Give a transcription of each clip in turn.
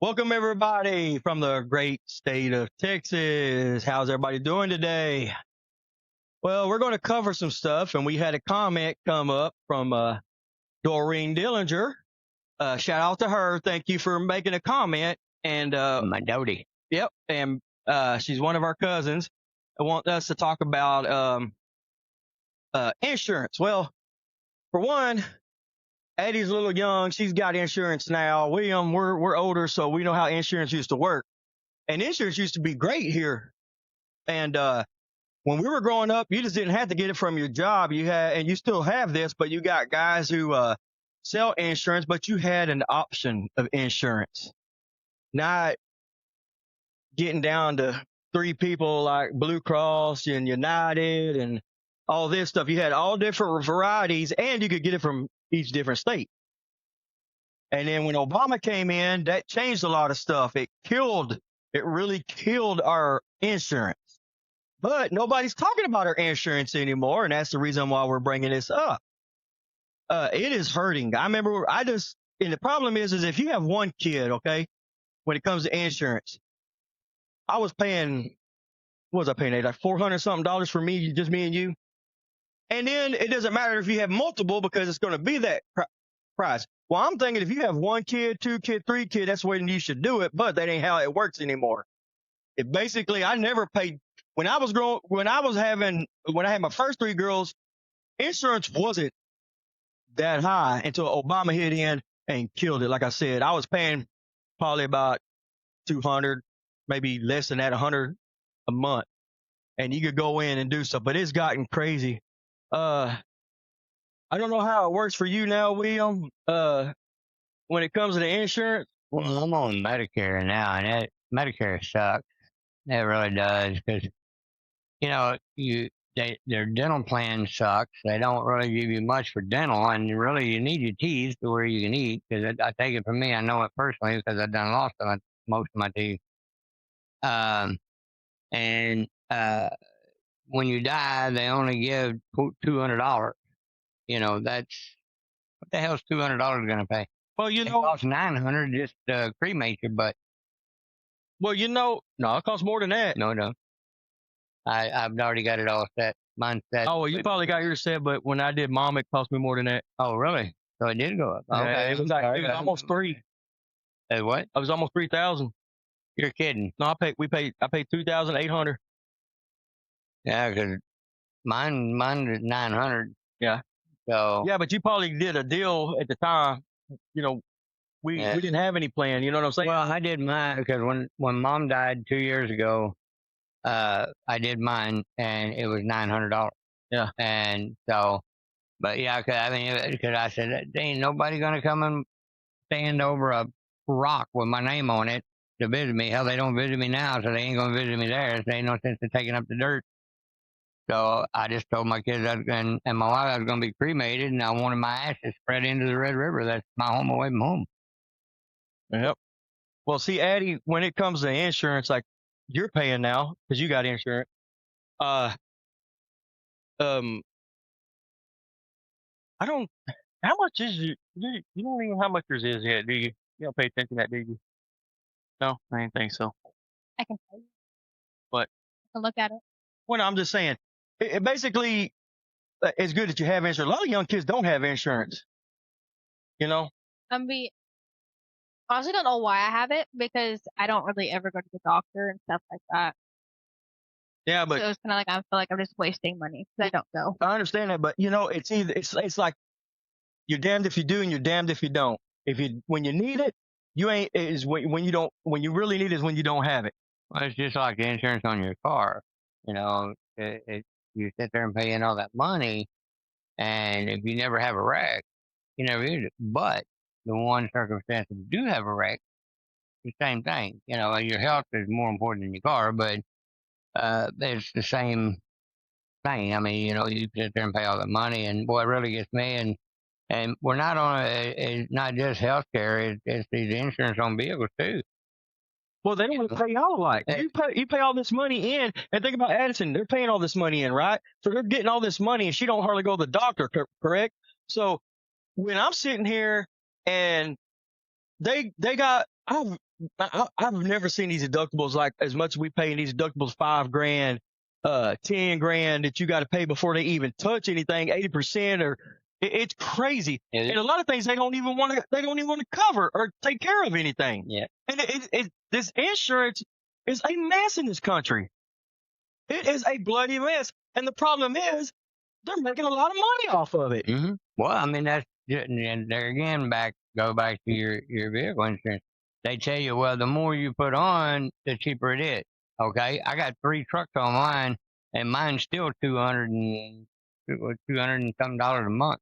Welcome everybody from the great state of Texas. How's everybody doing today? Well, we're going to cover some stuff, and we had a comment come up from Doreen Dillinger. Shout out to her. Thank you for making a comment. And My doty. yep, and she's one of our cousins. I want us to talk about insurance. Well, for one, Addie's a little young. She's got insurance now. William, we're older, so we know how insurance used to work. And insurance used to be great here. And when we were growing up, you just didn't have to get it from your job. You had, and you still have this, but you got guys who sell insurance, but you had an option of insurance. Not getting down to three people like Blue Cross and United and all this stuff. You had all different varieties, and you could get it from each different state. And then when Obama came in, that changed a lot of stuff. It really killed our insurance. But nobody's talking about our insurance anymore, and that's the reason why we're bringing this up. It is hurting. I remember and the problem is if you have one kid, okay, when it comes to insurance, I was paying, what was I paying, like $400 something for me, just me and you. And then it doesn't matter if you have multiple because it's going to be that price. Well, I'm thinking if you have one kid, two kid, three kid, that's when you should do it, but that ain't how it works anymore. I never paid when I had my first three girls, insurance wasn't that high until Obama hit in and killed it. Like I said, I was paying probably about 200, maybe less than that, 100 a month. And you could go in and do stuff, but it's gotten crazy. I don't know how it works for you now, William, when it comes to the insurance. Well, I'm on Medicare now, and Medicare sucks. It really does because their dental plan sucks. They don't really give you much for dental, and really you need your teeth to where you can eat. Because I take it from me, I know it personally because I've done most of my teeth. And when you die, they only give $200. That's what the hell's $200 going to pay? Well, It costs $900 just to cremate your butt. Well, no, it costs more than that. No. I've already got it all set. Mine's set. Oh, well, you probably got yours set, but when I did mom, it cost me more than that. Oh, really? So it did go up. Yeah, Okay. it was almost $3,000. What? It was almost $3,000. You're kidding. No, I paid $2,800. Yeah, because mine is $900. Yeah. So yeah, but you probably did a deal at the time. We didn't have any plan. You know what I'm saying? Well, I did mine because when mom died 2 years ago, I did mine and it was $900. Yeah. And so, but yeah, because I said there ain't nobody gonna come and stand over a rock with my name on it to visit me. Hell, they don't visit me now, so they ain't gonna visit me there. So ain't no sense in taking up the dirt. So I just told my kids and my wife I was gonna be cremated, and I wanted my ashes spread into the Red River. That's my home away from home. Yep. Well, see, Addie, when it comes to insurance, like you're paying now because you got insurance. I don't. How much is you? You don't even know how much yours is yet, do you? You don't pay attention to that, do you? No, I didn't think so. I can tell you. What? I can look at it. Well, I'm just saying, it basically, it's good that you have insurance. A lot of young kids don't have insurance. Honestly don't know why I have it because I don't really ever go to the doctor and stuff like that. Yeah, So but it's kind of like I feel like I'm just wasting money because I don't go. I understand that. But it's like you're damned if you do and you're damned if you don't. When you need it, you ain't is when you don't. When you really need it is when you don't have it. Well, it's just like the insurance on your car. You sit there and pay in all that money, and if you never have a wreck, you never use it. But the one circumstance that you do have a wreck, the same thing. Your health is more important than your car, but it's the same thing. I mean, you sit there and pay all that money, and boy, it really gets me. And we're not on it's not just health care; it's the insurance on vehicles too. Well, they don't pay y'all alike. You pay all this money in, and think about Addison. They're paying all this money in, right? So they're getting all this money, and she don't hardly go to the doctor, correct? So when I'm sitting here and they got I've never seen these deductibles like as much as we pay in these deductibles, $5,000, 10 grand that you got to pay before they even touch anything, 80% or it's crazy. Yeah. And a lot of things they don't even want to cover or take care of anything. Yeah. And this insurance is a mess in this country. It is a bloody mess. And the problem is they're making a lot of money off of it. Mm-hmm. Well, I mean, and there again, go back to your vehicle insurance. They tell you, well, the more you put on, the cheaper it is. Okay, I got 3 trucks on mine, and mine's still $200 and something a month.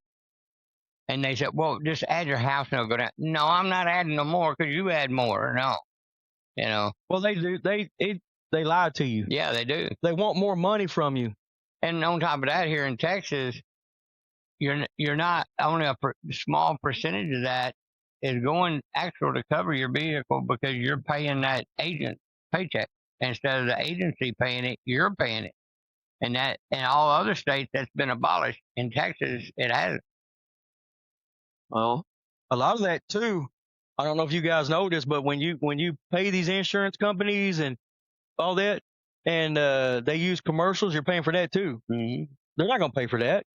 And they said, well, just add your house and it'll go down. No, I'm not adding no more because you add more. No, you know. Well, they do. They lie to you. Yeah, they do. They want more money from you. And on top of that, here in Texas, you're not only a small percentage of that is going actual to cover your vehicle because you're paying that agent paycheck instead of the agency paying it. You're paying it, and that in all other states that's been abolished. In Texas, it hasn't. Well, a lot of that too. I don't know if you guys know this, but when you pay these insurance companies and all that, and they use commercials, you're paying for that too. Mm-hmm. They're not going to pay for that.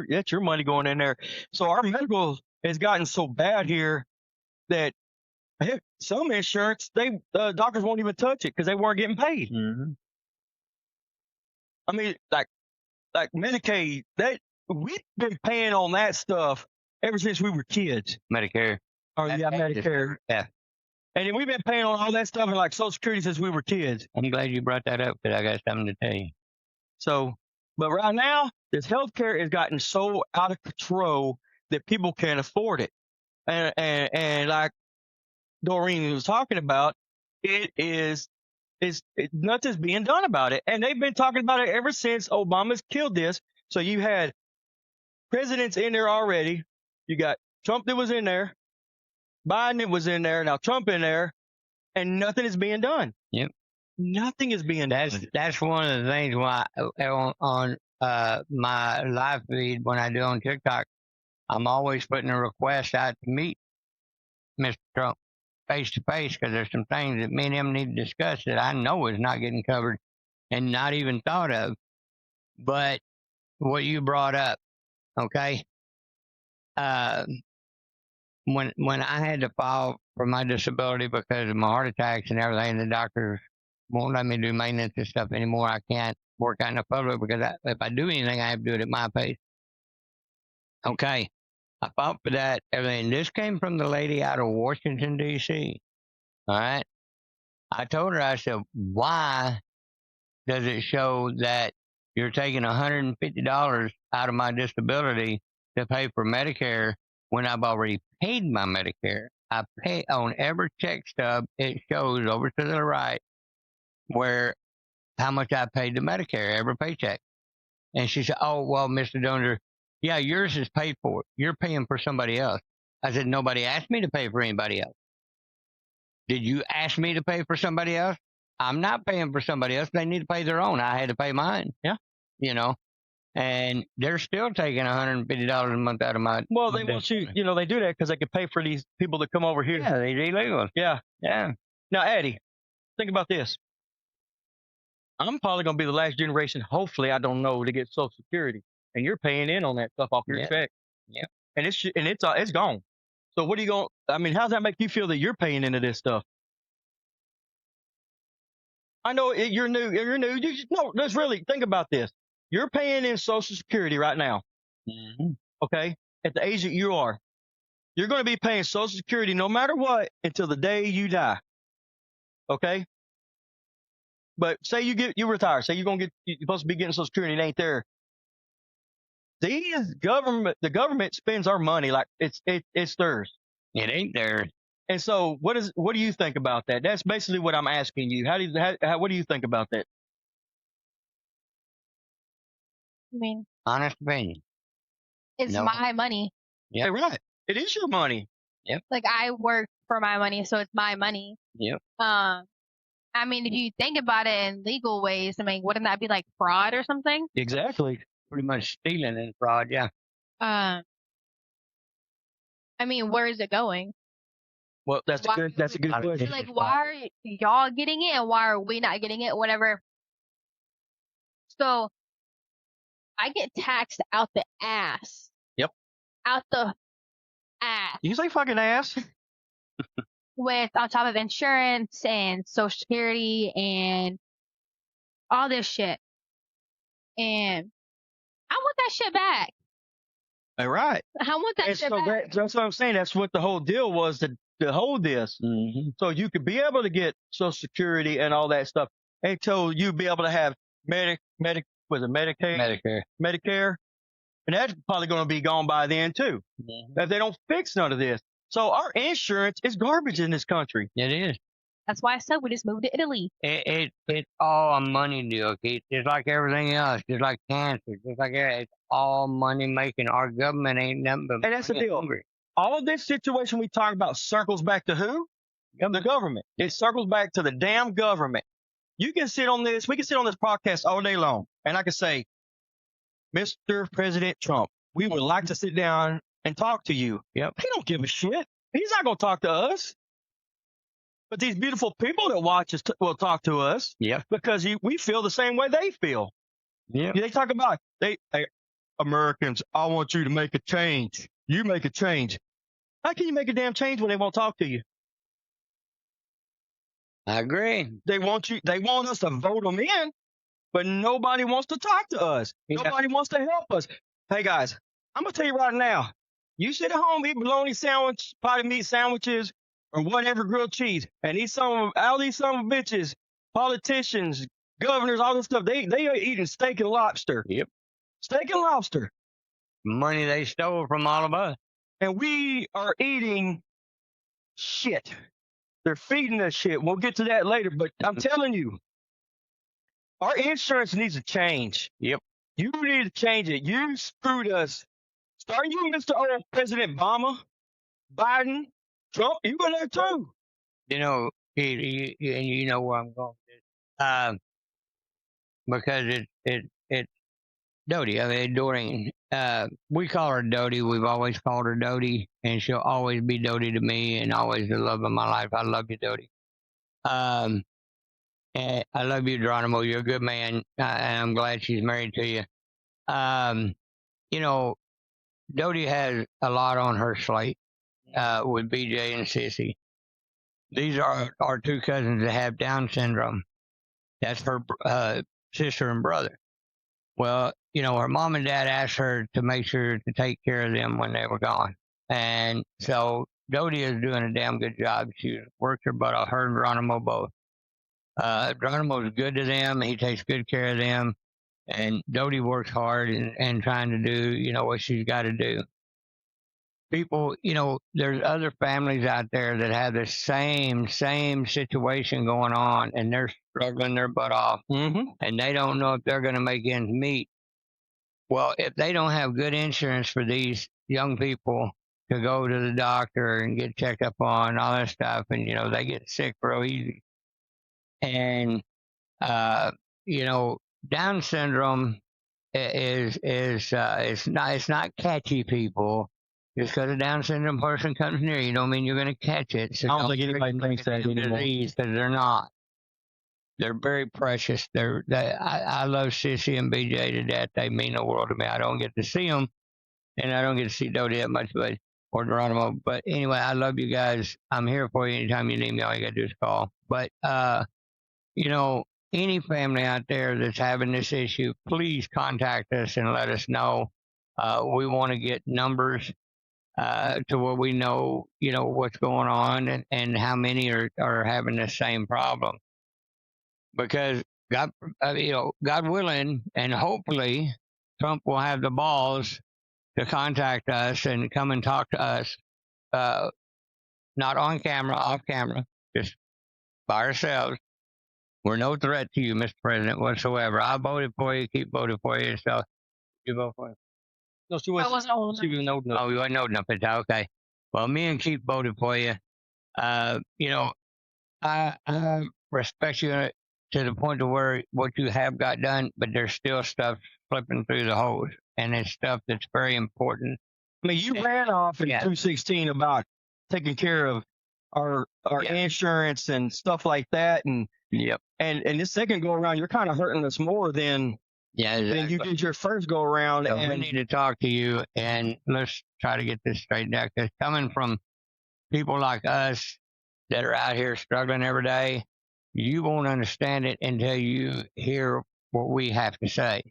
That's your money going in there. So our medical has gotten so bad here that heck, some insurance doctors won't even touch it because they weren't getting paid. Mm-hmm. I mean, like Medicaid, that we've been paying on that stuff ever since we were kids. Medicare. Oh yeah, Medicare. Yeah. And then we've been paying on all that stuff and like Social Security since we were kids. I'm glad you brought that up because I got something to tell you. So, but right now, this healthcare has gotten so out of control that people can't afford it. And like Doreen was talking about, nothing's being done about it. And they've been talking about it ever since Obama's killed this. So you had presidents in there already. You got Trump that was in there, Biden that was in there, now Trump in there, and nothing is being done. Yep. Nothing is being done. That's one of the things why on my live feed when I do on TikTok, I'm always putting a request out to meet Mr. Trump face to face because there's some things that me and him need to discuss that I know is not getting covered and not even thought of. But what you brought up, okay? When I had to file for my disability because of my heart attacks and everything, the doctors won't let me do maintenance and stuff anymore. I can't work out in the public because if I do anything, I have to do it at my pace. Okay. I fought for that, everything. This came from the lady out of Washington, D.C. All right. I told her, I said, why does it show that you're taking $150 out of my disability to pay for Medicare when I've already paid my Medicare? I pay on every check stub. It shows over to the right where how much I paid to Medicare every paycheck. And she said, oh, well, Mr. Donor, yeah, yours is paid for. You're paying for somebody else. I said, nobody asked me to pay for anybody else. Did you ask me to pay for somebody else? I'm not paying for somebody else. They need to pay their own. I had to pay mine. Yeah. You know, and they're still taking $150 a month out of my. Well, they want you, they do that because they can pay for these people that come over here. Yeah, they're illegal. Yeah. Yeah. Now, Eddie, think about this. I'm probably going to be the last generation, hopefully, I don't know, to get Social Security. And you're paying in on that stuff off your check. Yeah. And it's gone. So what are you going, I mean, how does that make you feel that you're paying into this stuff? I know you're new. No, let's really think about this. You're paying in Social Security right now. Mm-hmm. Okay. At the age that you are, you're going to be paying Social Security no matter what until the day you die. Okay. But say you retire. Say you're supposed to be getting Social Security and it ain't there. The government spends our money like it's theirs. It ain't theirs. And so what do you think about that? That's basically what I'm asking you. What do you think about that? I mean, honest opinion. It's my money. Yeah, right. It is your money. Yep. Like I work for my money, so it's my money. Yep. I mean, if you think about it in legal ways, I mean, wouldn't that be like fraud or something? Exactly. Pretty much stealing and fraud, yeah. I mean, where is it going? Well, that's a good question. Like, why are y'all getting it and why are we not getting it? Whatever. So I get taxed out the ass. Yep. Out the ass. You say fucking ass. With on top of insurance and Social Security and all this shit. And I want that shit back. All right. I want that shit back. That's what I'm saying. That's what the whole deal was to hold this. Mm-hmm. So you could be able to get Social Security and all that stuff. And so you'd be able to have Medicare. Medicare. And that's probably going to be gone by then too. Mm-hmm. If they don't fix none of this. So our insurance is garbage in this country. It is. That's why I said we just moved to Italy. It's all a money deal, Keith. Just like everything else, just like cancer, just like it's all money making. Our government ain't nothing but And that's the deal. hungry. All of this situation we talk about circles back to who? The government. It circles back to the damn government. You can sit on this. We can sit on this podcast all day long, and I can say, Mr. President Trump, we would like to sit down and talk to you. Yep. He don't give a shit. He's not going to talk to us. But these beautiful people that watch us will talk to us. Yep. Because we feel the same way they feel. Yeah. They talk about, hey, Americans, I want you to make a change. You make a change. How can you make a damn change when they won't talk to you? I agree. They want us to vote them in, but nobody wants to talk to us. Yeah. Nobody wants to help us. Hey guys, I'm going to tell you right now, you sit at home, eat bologna sandwich, potted meat sandwiches, or whatever, grilled cheese, and all these some bitches, politicians, governors, all this stuff, they are eating steak and lobster. Yep. Steak and lobster. Money they stole from all of us. And we are eating shit. They're feeding us shit. We'll get to that later, but I'm telling you, our insurance needs to change. Yep. You need to change it. You screwed us. Starting you, Mr. Old President Obama, Biden, Trump, you in there too. You know, you know where I'm going with this. Because it's Dodie. I mean, Doreen. We call her Dodie. We've always called her Dodie, and she'll always be Dodie to me, and always the love of my life. I love you, Dodie. And I love you, Geronimo. You're a good man, and I'm glad she's married to you. You know, Dodie has a lot on her slate with BJ and Sissy. These are our two cousins that have Down syndrome. That's her sister and brother. Well, you know, her mom and dad asked her to make sure to take care of them when they were gone. And so Dodie is doing a damn good job. She worked her butt off, her and Geronimo both. Geronimo's good to them. He takes good care of them. And Dodie works hard and trying to do, you know, what she's got to do. People, you know, there's other families out there that have the same situation going on, and they're struggling their butt off, and they don't know if they're going to make ends meet. Well, if they don't have good insurance for these young people to go to the doctor and get checked up on, all that stuff, and, you know, they get sick real easy. And, you know, Down syndrome it's not catchy, people. Just because a Down syndrome person comes near you, don't mean you're going to catch it. So I don't think anybody thinks that anymore. Because they're not. They're very precious. I love Sissy and BJ to death. They mean the world to me. I don't get to see them, and I don't get to see Dodie that much, or Geronimo. But anyway, I love you guys. I'm here for you anytime you need me. All you got to do is call. But, you know, any family out there that's having this issue, please contact us and let us know. We want to get numbers to where we know, you know, what's going on and how many are having the same problem. Because God, you know, God willing, and hopefully Trump will have the balls to contact us and come and talk to us, not on camera, off camera, just by ourselves. We're no threat to you, Mr. President, whatsoever. I voted for you, keep voting for you. So you vote for him? No, she I wasn't old enough. She wasn't old enough. Oh, you wasn't old enough. It's okay. Well, me and Keith voted for you. You know, I respect you to the point of where what you have got done, but there's still stuff slipping through the holes, and it's stuff that's very important. I mean, you ran off in 2016 about taking care of our Yeah. insurance and stuff like that. And Yep. and this second go around, you're kind of hurting us more than Yeah, than you exactly. did your first go around. So we And need to talk to you and let's try to get this straightened out. Because coming from people like us that are out here struggling every day, you won't understand it until you hear what we have to say.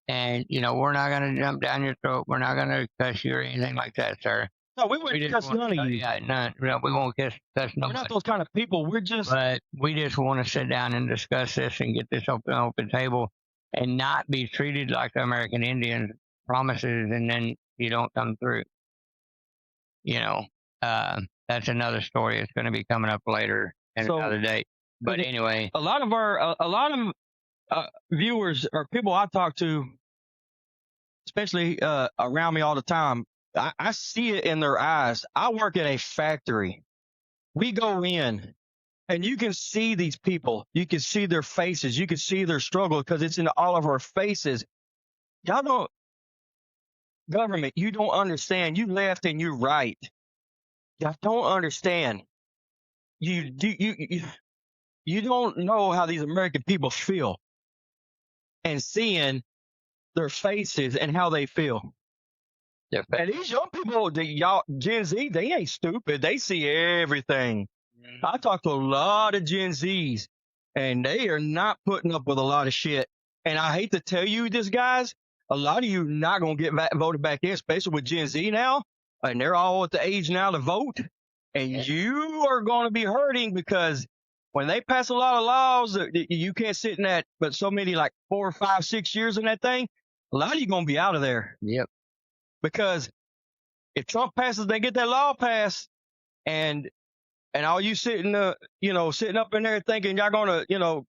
And, we're not going to jump down your throat. We're not going to cuss you or anything like that, sir. no, we We wouldn't just cuss want, none of you. yeah, none, no, we won't cuss We're not nobody. those kind of people. We're just But we just want to sit down and discuss this and get this open table and not be treated like the American Indians promises and then you don't come through. That's another story. It's going to be coming up later in So- another date. But But anyway, a lot of viewers or people I talk to, especially around me all the time, I see it in their eyes. I work at a factory. We go in and you can see these people. You can see their faces. You can see their struggle because it's in all of our faces. Y'all don't, government, you don't understand. You left and you right. Y'all don't understand. You don't know how these American people feel, and seeing their faces and how they feel. they're And these young people, y'all Gen Z, they ain't stupid. They see everything. I talk to a lot of Gen Zs, and they are not putting up with a lot of shit. And I hate to tell you this, guys, a lot of you not gonna get voted back in, especially with Gen Z now, and they're all at the age now to vote. And you are going to be hurting because when they pass a lot of laws, you can't sit in that, but so many like 4, 5, 6 years in that thing, a lot of you going to be out of there. Yep. Because if Trump passes, they get that law passed, and all you sitting up in there thinking y'all going to,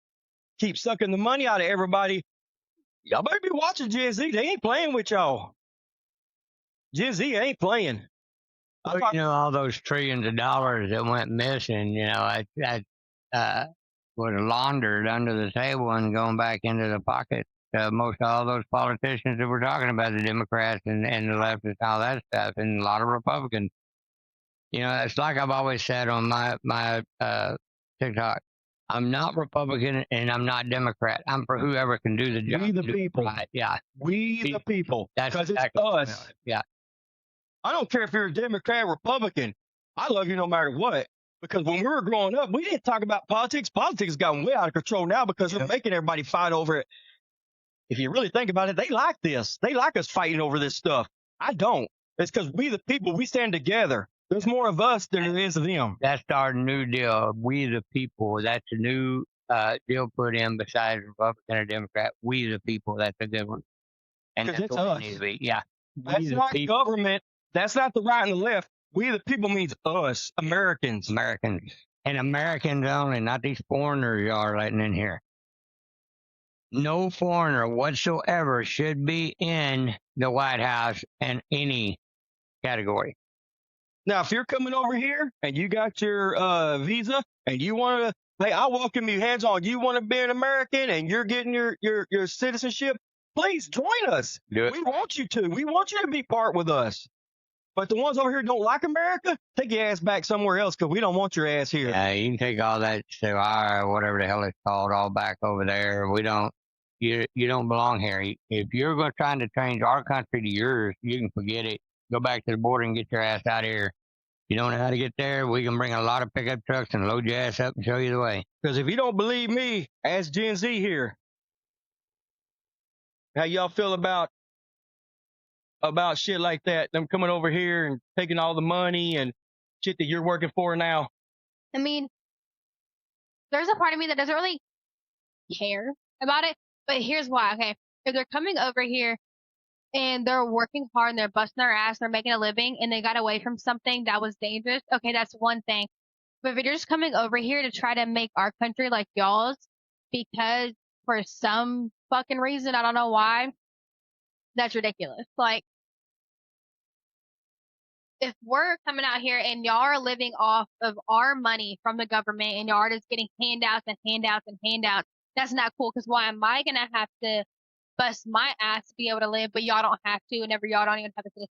keep sucking the money out of everybody, y'all better be watching Gen Z. They ain't playing with y'all. Gen Z ain't playing. All those trillions of dollars that went missing, was laundered under the table and going back into the pocket. Most all those politicians that we're talking about, the Democrats and the leftists, all that stuff, and a lot of Republicans. It's like I've always said on my TikTok. I'm not Republican and I'm not Democrat. I'm for whoever can do the job. We the people. Right. Yeah. We the people. That's Because exactly it's us. Yeah. I don't care if you're a Democrat, Republican. I love you no matter what. Because when we were growing up, we didn't talk about politics. Politics has gotten way out of control now because they're making everybody fight over it. If you really think about it, they like this. They like us fighting over this stuff. I don't. It's because we the people, we stand together. There's more of us than there is of them. That's our new deal. We the people. That's a new deal put in besides Republican or Democrat. We the people. That's a good one. And 'Cause that's it's what us. it needs to be. Yeah. That's not government. That's not the right and the left. We the people means us, Americans. Americans. And Americans only, not these foreigners y'all are letting in here. No foreigner whatsoever should be in the White House in any category. Now, if you're coming over here and you got your visa and you want to, hey, I welcome you hands on. You want to be an American and you're getting your citizenship, please join us. Do it. We want you to. We want you to be part with us. But the ones over here don't like America, take your ass back somewhere else because we don't want your ass here. Yeah, you can take all that whatever the hell it's called, all back over there. We don't. You don't belong here. If you're trying to change our country to yours, you can forget it. Go back to the border and get your ass out of here. You don't know how to get there? We can bring a lot of pickup trucks and load your ass up and show you the way. Because if you don't believe me, ask Gen Z here. How y'all feel about shit like that? Them coming over here and taking all the money and shit that you're working for now. I mean, there's a part of me that doesn't really care about it, but here's why. Okay, if they're coming over here and they're working hard and they're busting their ass, they're making a living, and they got away from something that was dangerous, okay, that's one thing. But if you're just coming over here to try to make our country like y'all's, because for some fucking reason, I don't know why, that's ridiculous. Like, if we're coming out here and y'all are living off of our money from the government and y'all are just getting handouts and handouts and handouts, that's not cool. Because why am I gonna have to bust my ass to be able to live, but y'all don't have to, and y'all don't even have a citizenship?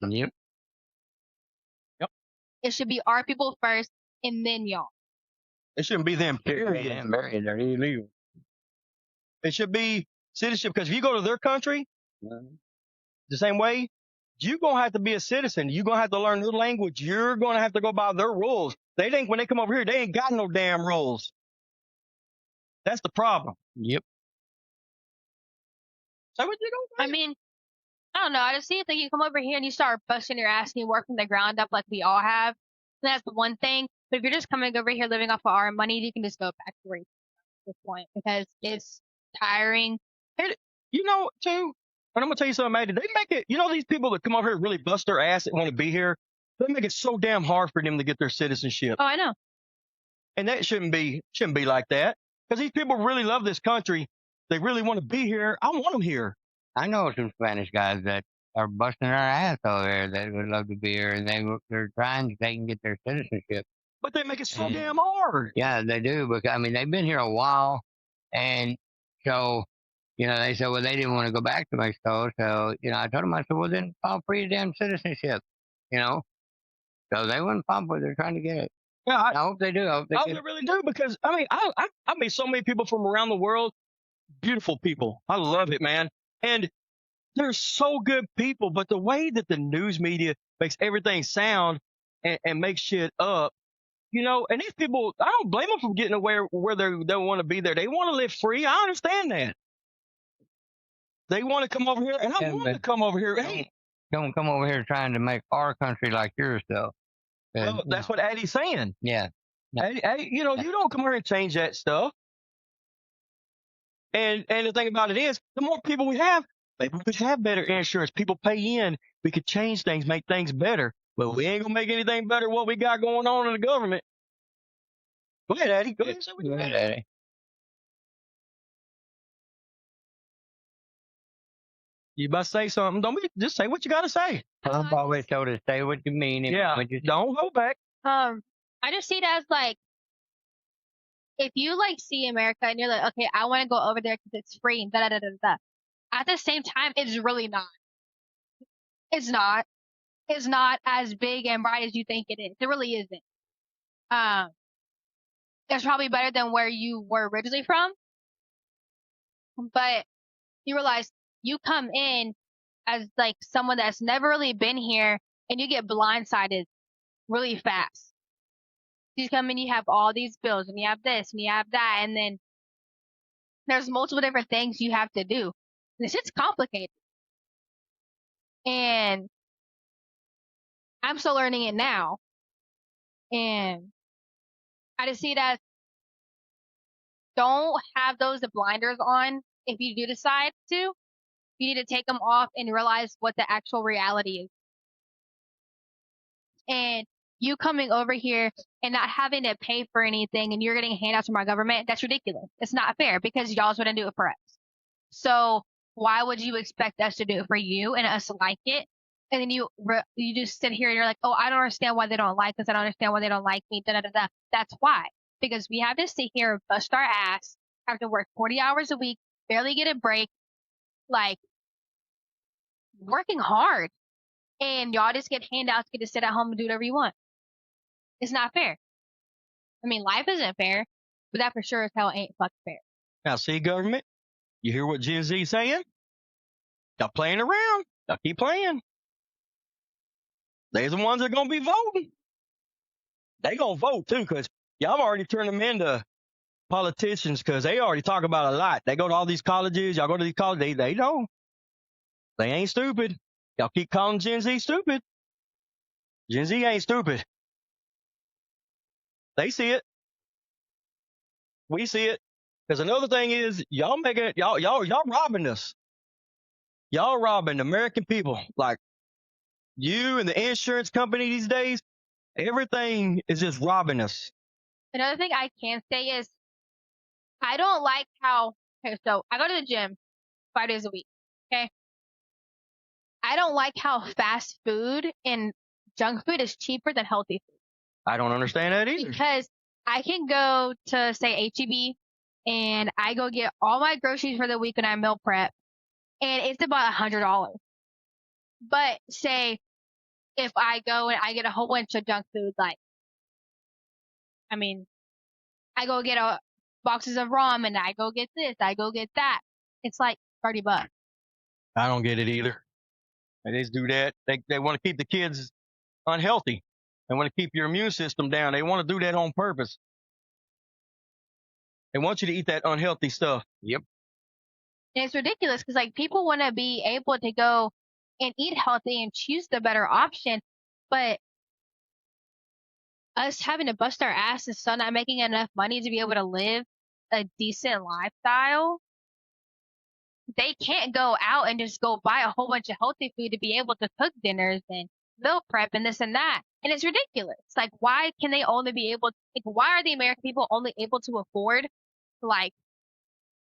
Yep. Yep. It should be our people first. and then y'all. It shouldn't be them, period. Period. They're illegal. It should be citizenship, because if you go to their country the same way, you're going to have to be a citizen. You're going to have to learn their language. You're going to have to go by their rules. They think when they come over here, they ain't got no damn rules. That's the problem. Yep. So what you doing? I mean, I don't know. I just see if you come over here and you start busting your ass and you work from the ground up like we all have, then that's the one thing. But if you're just coming over here living off of our money, you can just go back to where you at this point, because it's tiring. And, you know, too, and I'm going to tell you something, Maddie, they make it, you know, these people that come over here and really bust their ass that want to be here, they make it so damn hard for them to get their citizenship. Oh, I know. And that shouldn't be like that. Because these people really love this country. They really want to be here. I want them here. I know some Spanish guys that are busting their ass over there that would love to be here, and they're trying to they can get their citizenship. But they make it so damn hard. Yeah, they do. Because I mean, they've been here a while, and so they said, well, they didn't want to go back to Mexico. So I told them, I said, well, then file for your damn citizenship. So they wouldn't file for it. They're trying to get it. Yeah, I hope they do. I hope they really do, because I mean, I meet so many people from around the world. Beautiful people. I love it, man. And they're so good people, but the way that the news media makes everything sound and makes shit up, and these people, I don't blame them for getting away where they want to be there. They want to live free. I understand that. They want to come over here, and I want to come over here. Hey, don't come over here trying to make our country like yours, though. Well, that's what Addie's saying. Yeah. Addie, you don't come here and change that stuff. And the thing about it is, the more people we have, maybe we could have better insurance. People pay in. We could change things, make things better. But we ain't going to make anything better what we got going on in the government. Go ahead, Addie. Go ahead, Addie. You about to say something? Just say what you got to say. I've always told us, say what you mean. Don't hold back. I just see it as like, if you see America and you're like, okay, I want to go over there because it's free and da da da da da. At the same time, it's really not. It's not. It's not as big and bright as you think it is. It really isn't. It's probably better than where you were originally from. But you realize you come in as someone that's never really been here, and you get blindsided really fast. You come in, you have all these bills, and you have this, and you have that, and then there's multiple different things you have to do. This shit's complicated. And I'm still learning it now. And I just see it as, don't have those blinders on if you do decide to. You need to take them off and realize what the actual reality is. And you coming over here and not having to pay for anything and you're getting handouts from our government, that's ridiculous. It's not fair, because y'all's going to do it for us. So why would you expect us to do it for you and us like it? And then you just sit here and you're like, oh, I don't understand why they don't like us. I don't understand why they don't like me. Da da da da. That's why. Because we have to sit here and bust our ass, have to work 40 hours a week, barely get a break, working hard. And y'all just get handouts, get to sit at home and do whatever you want. It's not fair. I mean, life isn't fair, but that for sure as hell ain't fucking fair. Now, see, government, you hear what Gen Z saying? Y'all playing around. Y'all keep playing. They're the ones that are going to be voting. They going to vote, too, because y'all already turned them into politicians, because they already talk about a lot. They go to all these colleges. Y'all go to these colleges. They know. They ain't stupid. Y'all keep calling Gen Z stupid. Gen Z ain't stupid. They see it. We see it. Because another thing is, y'all robbing us. Y'all robbing the American people. Like, you and the insurance company these days, everything is just robbing us. Another thing I can say is, I don't like how, okay, so I go to the gym 5 days a week, okay? I don't like how fast food and junk food is cheaper than healthy food. I don't understand that either. Because I can go to, say, H-E-B, and I go get all my groceries for the week when I meal prep, and it's about $100. But say, if I go and I get a whole bunch of junk food, I mean, I go get boxes of ramen. I go get this. I go get that. It's like $30. I don't get it either. They just do that. They want to keep the kids unhealthy. They want to keep your immune system down. They want to do that on purpose. They want you to eat that unhealthy stuff. Yep. And it's ridiculous because like people want to be able to go and eat healthy and choose the better option, but us having to bust our ass and still not making enough money to be able to live a decent lifestyle, they can't go out and just go buy a whole bunch of healthy food to be able to cook dinners and meal prep and this and that. And it's ridiculous. Like, why can they only be able, like, why are the American people only able to afford, like,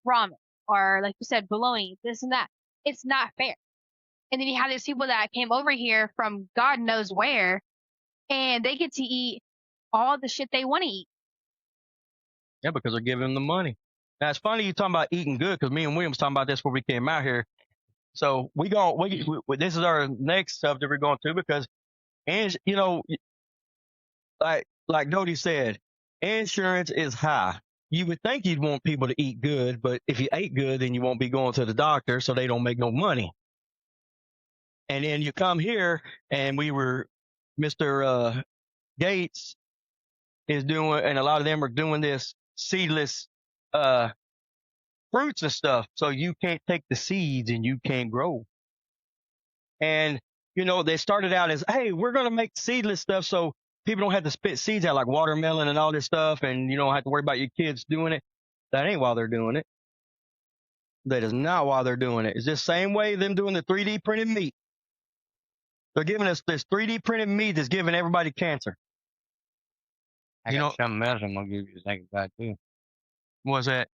ramen or, like you said, bologna, this and that? It's not fair. And then you have these people that came over here from God knows where, and they get to eat all the shit they want to eat. Yeah, because they're giving them the money. Now, it's funny you talking about eating good because me and William was talking about this before we came out here. So this is our next subject we're going to because, and you know, like Dodie said, insurance is high. You would think you'd want people to eat good, but if you ate good, then you won't be going to the doctor, so they don't make no money. And then you come here, and Mr. Gates is doing, and a lot of them are doing this seedless fruits and stuff. So you can't take the seeds and you can't grow. And, you know, they started out as, hey, we're going to make seedless stuff so people don't have to spit seeds out like watermelon and all this stuff. And you don't have to worry about your kids doing it. That ain't why they're doing it. That is not why they're doing it. It's the same way them doing the 3D printed meat. They're giving us this 3D printed meat that's giving everybody cancer. I got something else I'm going to give you to think about, too. What's that?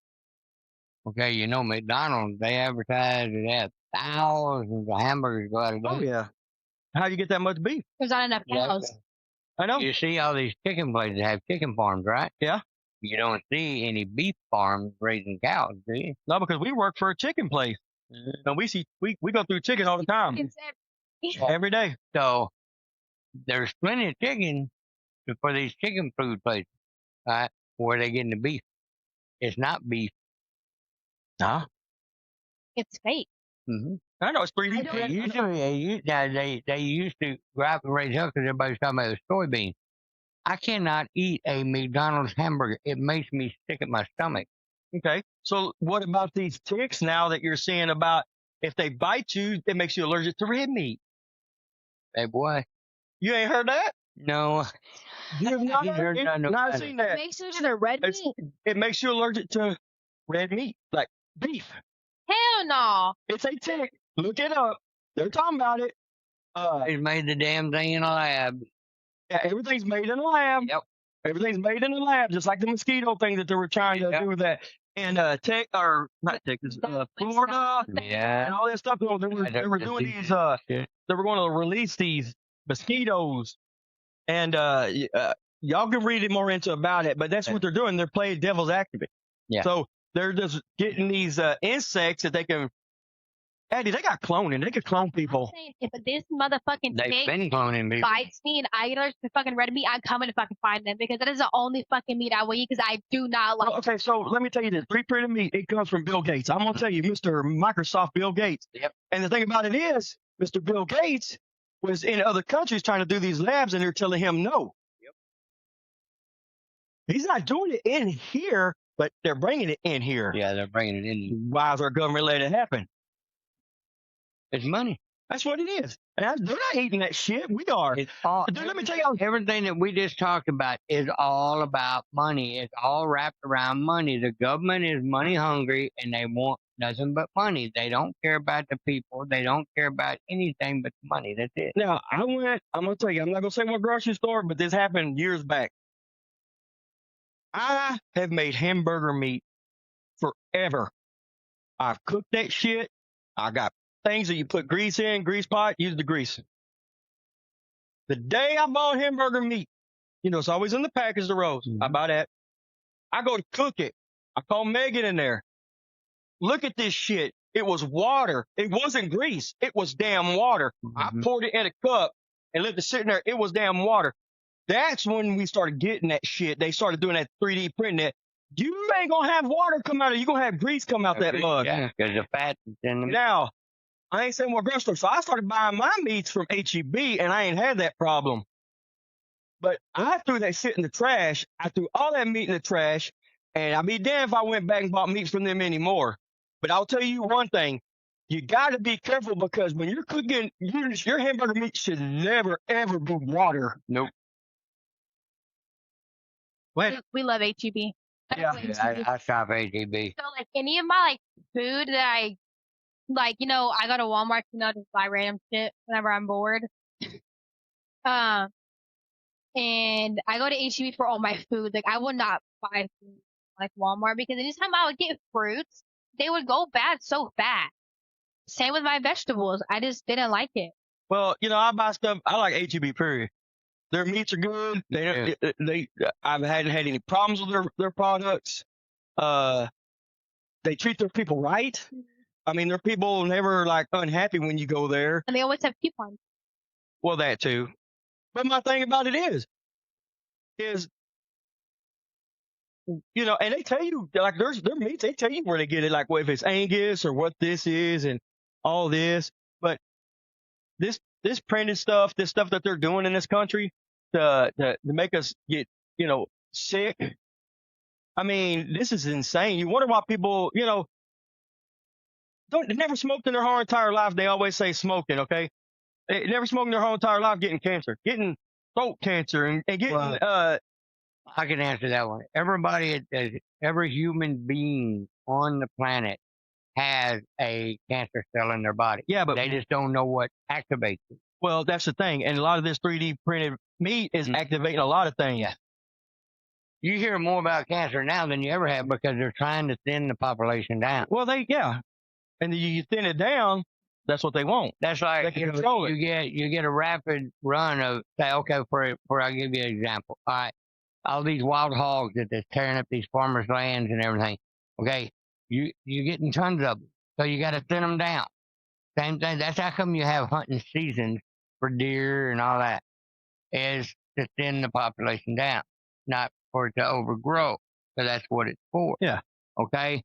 Okay, you know, McDonald's, they advertise that they have thousands of hamburgers go out a day. Oh, yeah. How do you get that much beef? There's not enough cows. Exactly. I know. You see all these chicken places that have chicken farms, right? Yeah. You don't see any beef farms raising cows, do you? No, because we work for a chicken place. And we go through chicken all the time. Every day. So there's plenty of chicken for these chicken food places, right? Where they getting the beef. It's not beef. Nah. It's fake. Mm-hmm. I know it's 3D. They used to grow up and raise up because everybody's talking about the soybean. I cannot eat a McDonald's hamburger. It makes me sick at my stomach. Okay. So what about these ticks now that you're seeing about if they bite you, it makes you allergic to red meat? Hey, boy. You ain't heard that? No. You've not seen that. It makes you allergic to red meat? It makes you allergic to red meat, like beef. Hell no. It's a tick. Look it up. They're talking about it. They made the damn thing in a lab. Yeah, everything's made in a lab. Yep. Everything's made in a lab, just like the mosquito thing that they were trying to do with that. And Florida, yeah, and all that stuff. They were doing these. They were going to release these mosquitoes, and y'all can read it more into about it. But that's what they're doing. They're playing devil's advocate. Yeah. So they're just getting these insects that they can. Eddie, they got cloning. They could clone people. If this motherfucking they've been cloning people. Bites me and I get allergic to fucking red meat, I'm coming to fucking find them because that is the only fucking meat I will eat because I do not like. Okay, so let me tell you this: 3D printed meat. It comes from Bill Gates. I'm gonna tell you, Mr. Microsoft Bill Gates. Yep. And the thing about it is, Mr. Bill Gates was in other countries trying to do these labs, and they're telling him no. Yep. He's not doing it in here, but they're bringing it in here. Yeah, they're bringing it in. Why is our government letting it happen? It's money. That's what it is. And they're not eating that shit. We are. It's all, Dude, let me tell you. Everything that we just talked about is all about money. It's all wrapped around money. The government is money hungry and they want nothing but money. They don't care about the people. They don't care about anything but money. That's it. Now, I'm going to tell you, I'm not going to say what grocery store, but this happened years back. I have made hamburger meat forever. I've cooked that shit. I got things that you put grease in, grease pot, use the grease. The day I bought hamburger meat, you know, it's always in the package, the rolls. Mm-hmm. I buy that. I go to cook it. I call Megan in there. Look at this shit. It was water. It wasn't grease. It was damn water. Mm-hmm. I poured it in a cup and left it sitting there. It was damn water. That's when we started getting that shit. They started doing that 3D printing it. You ain't gonna have water come out of it. You're gonna have grease come out that mug. Yeah, because the fat is in them. Now, I ain't saying more grocery store. So I started buying my meats from HEB, and I ain't had that problem. But I threw that shit in the trash. I threw all that meat in the trash, and I'd be damned if I went back and bought meats from them anymore. But I'll tell you one thing. You got to be careful because when you're cooking, your hamburger meat should never, ever be water. Nope. What? We love HEB. Yeah. I shop HEB. So like any of my like food that I like, you know, I go to Walmart, you know, just buy random shit whenever I'm bored. And I go to HEB for all my food. Like I would not buy food like Walmart because anytime I would get fruits, they would go bad so fast. Same with my vegetables. I just didn't like it. Well, you know, I buy stuff. I like HEB. Period. Their meats are good. I hadn't had any problems with their products. They treat their people right. I mean, their people never like unhappy when you go there. And they always have coupons. Well, that too. But my thing about it is, you know, and they tell you like their meats. They tell you where they get it, like if it's Angus or what this is and all this. But this printed stuff, this stuff that they're doing in this country to make us get, you know, sick. I mean, this is insane. You wonder why people, you know, they never smoked in their whole entire life. They always say smoking, okay? They never smoked in their whole entire life, getting cancer, getting throat cancer, and getting. Well, I can answer that one. Every human being on the planet has a cancer cell in their body. Yeah, but they just don't know what activates it. Well, that's the thing, and a lot of this 3D printed meat is activating a lot of things. Yeah. You hear more about cancer now than you ever have because they're trying to thin the population down. Well, and you thin it down. That's what they want. That's like you get a rapid run of say, okay, for I'll give you an example. All right, all these wild hogs that they're tearing up these farmers' lands and everything. Okay, you're getting tons of them, so you got to thin them down. Same thing. That's how come you have hunting seasons for deer and all that, is to thin the population down, not for it to overgrow. So that's what it's for. Yeah. Okay.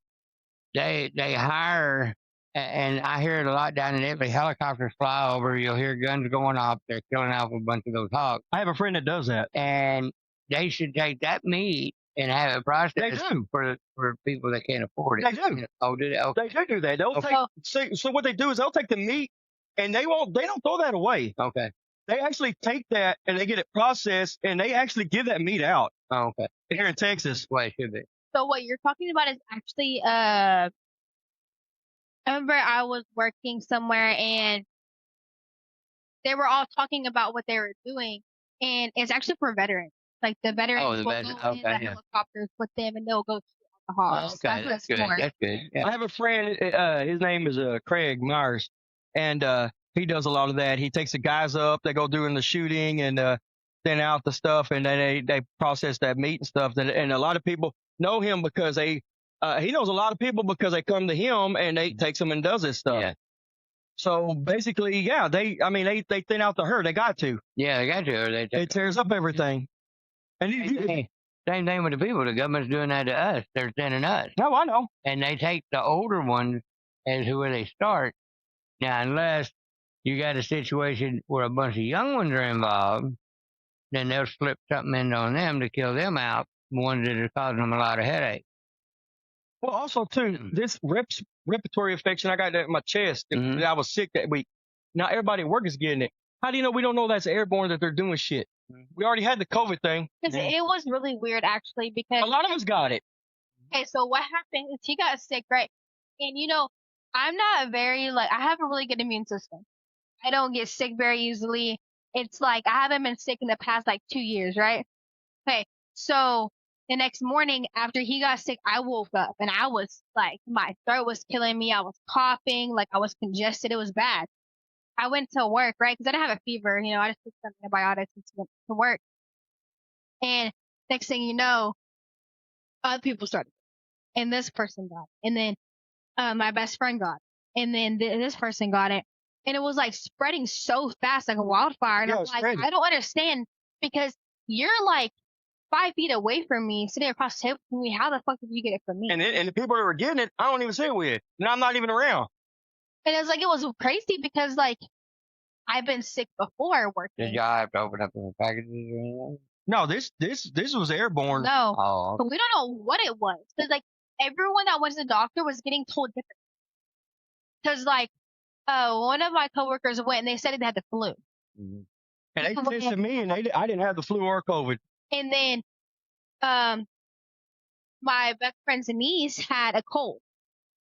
They hire, and I hear it a lot down in Italy. Helicopters fly over. You'll hear guns going off. They're killing off a bunch of those hogs. I have a friend that does that. And they should take that meat and have it processed. They do. For people that can't afford it. They do. Oh, do they? Okay. They do that. They'll take. So what they do is they'll take the meat, and they don't throw that away. Okay. They actually take that and they get it processed, and they actually give that meat out. Oh, okay. Here in Texas. Well, it should be. So what you're talking about is actually, I remember I was working somewhere and they were all talking about what they were doing, and it's actually for veterans. Like the veterans will go in the helicopters with them, and they'll go shoot the hogs. Oh, okay, that's good. That's good. Yeah. I have a friend. His name is Craig Myers, and he does a lot of that. He takes the guys up. They go doing the shooting and thin out the stuff, and then they process that meat and stuff. And a lot of people know him because he knows a lot of people because they come to him and they takes them and does this stuff. Yeah. So basically, yeah, they thin out the herd. They got to. Yeah, they got to. It tears up everything. And same thing with the people. The government's doing that to us. They're thinning us. No, I know. And they take the older ones as who they start. Now, unless you got a situation where a bunch of young ones are involved, then they'll slip something in on them to kill them out, the ones that are causing them a lot of headache. Well, also, too, this respiratory infection, I got that in my chest. And I was sick that week. Now, everybody at work is getting it. How do you know we don't know that's airborne, that they're doing shit? We already had the COVID thing. Because it was really weird, actually, because a lot of us got it. Okay, so what happened is he got sick, right? And, you know, I'm not very, I have a really good immune system. I don't get sick very easily. It's like I haven't been sick in the past, 2 years, right? Okay, so the next morning after he got sick, I woke up and I was my throat was killing me. I was coughing, I was congested. It was bad. I went to work, right? Because I didn't have a fever. You know, I just took some antibiotics and went to work. And next thing you know, other people started. And this person got it. And then my best friend got it. And then this person got it. And it was spreading so fast, like a wildfire. And I'm like, I don't understand, because you're like 5 feet away from me, sitting across the table from me. How the fuck did you get it from me? And the people that were getting it, I don't even sit with. And I'm not even around. And it was crazy because like I've been sick before working. Did y'all have to open up the packages or anything? No, this was airborne. No, Oh, but we don't know what it was because like everyone that went to the doctor was getting told different. Because like, one of my coworkers went and they said they had the flu. mm-hmm. And they tested me, and I didn't have the flu or COVID. And then, my best friend's niece had a cold,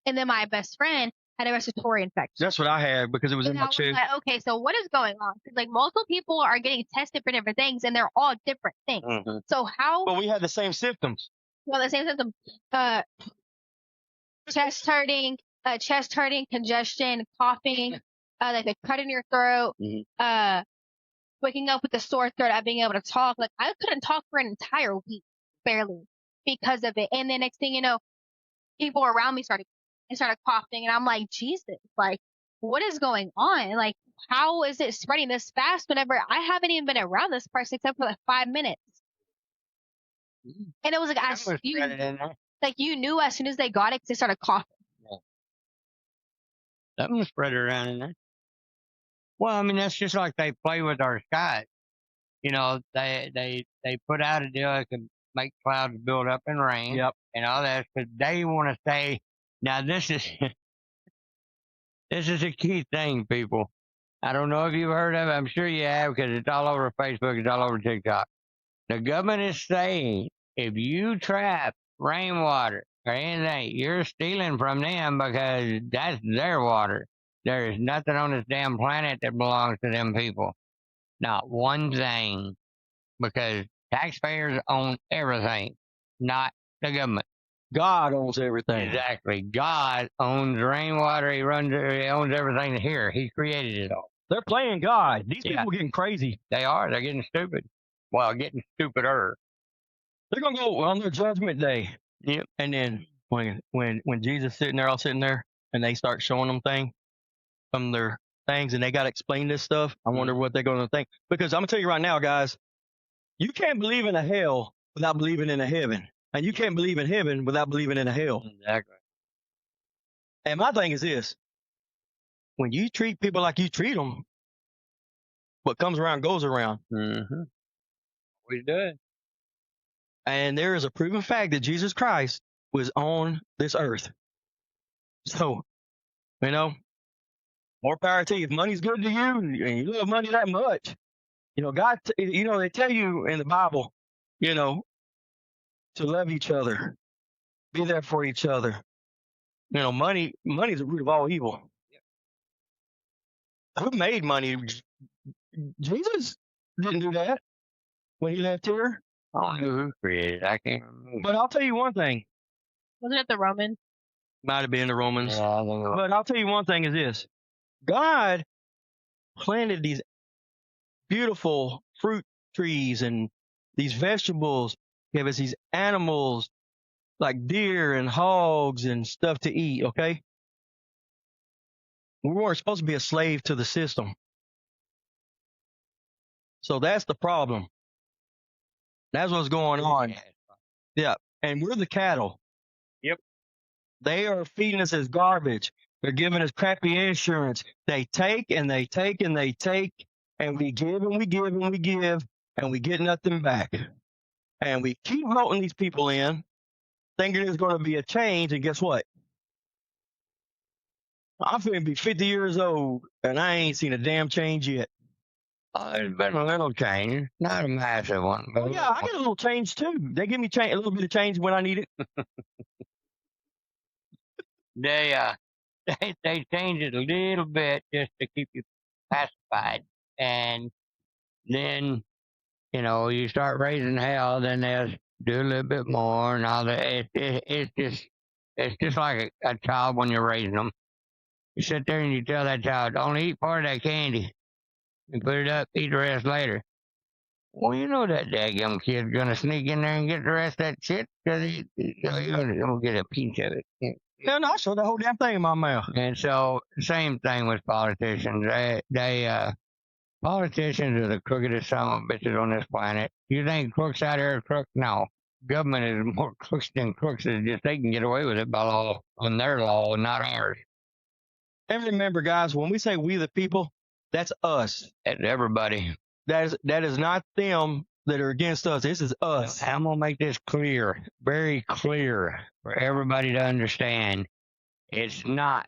and then my best friend had a respiratory infection. That's what I had because it was in And my I was chest. like, okay, so what is going on? 'Cause, like multiple people are getting tested for different things, and they're all different things. Mm-hmm. So how? But we had the same symptoms. Well, the same symptom: chest hurting, congestion, coughing, like a cut in your throat, Mm-hmm. waking up with a sore throat, not being able to talk. Like I couldn't talk for an entire week, barely, because of it. And then next thing you know, people around me started coughing, and I'm like, Jesus, like what is going on? Like how is it spreading this fast? Whenever I haven't even been around this person except for like 5 minutes, and it was like you knew as soon as they got it, 'cause they started coughing. Something was spread around in there. Well, I mean, that's just like they play with our skies. You know, they put out a deal that could make clouds build up and rain. Yep. And all that, because they want to say, now this is this is a key thing, people. I don't know if you've heard of it. I'm sure you have because it's all over Facebook. It's all over TikTok. The government is saying if you trap rainwater or anything, you're stealing from them because that's their water. There is nothing on this damn planet that belongs to them people. Not one thing. Because taxpayers own everything, not the government. God owns everything. Exactly. God owns rainwater. He owns everything here. He created it all. They're playing God. These people are getting crazy. They are. They're getting stupid. Well, getting stupider. They're gonna go on their judgment day. Yep. And then when Jesus sitting there, and they start showing them things from their things, and they got to explain this stuff, I wonder what they're gonna think. Because I'm gonna tell you right now, guys, you can't believe in a hell without believing in a heaven, and you can't believe in heaven without believing in a hell. Exactly. And my thing is this: when you treat people like you treat them, what comes around goes around. Mm-hmm. We do it. And there is a proven fact that Jesus Christ was on this earth. So, more power to you. If money's good to you and you love money that much, God, they tell you in the Bible, to love each other, be there for each other. Money's the root of all evil. Who made money? Jesus didn't do that when he left here. I don't know who created it. I can't remember. But I'll tell you one thing. Wasn't it the Romans? Might have been the Romans. Yeah, I think it was. But I'll tell you one thing is this. God planted these beautiful fruit trees and these vegetables, gave us these animals like deer and hogs and stuff to eat, okay? We weren't supposed to be a slave to the system. So that's the problem. That's what's going on. Yeah. And we're the cattle. Yep. They are feeding us as garbage. They're giving us crappy insurance. They take and they take and they take, and we give and we give and we give, and we get nothing back. And we keep voting these people in, thinking there's going to be a change, and guess what? I'm going to be 50 years old, and I ain't seen a damn change yet. There's been a little change, not a massive one. But Yeah, I get a little change too. They give me a little bit of change when I need it. They change it a little bit just to keep you pacified, and then you start raising hell, then they'll do a little bit more, and all that. It's just like a child when you're raising them. You sit there and you tell that child, only eat part of that candy and put it up, eat the rest later. Well, that daggum kid's gonna sneak in there and get the rest of that shit because he's gonna get a piece of it. Yeah, no, I saw the whole damn thing in my mouth. And so, same thing with politicians. They Politicians are the crookedest son of bitches on this planet. You think crooks out here are crooks? No. Government is more crooks than crooks. It's just they can get away with it by law, on their law, not ours. And remember, guys, when we say we the people, that's us. That's everybody. That is not them that are against us. This is us. I'm going to make this clear, very clear for everybody to understand. It's not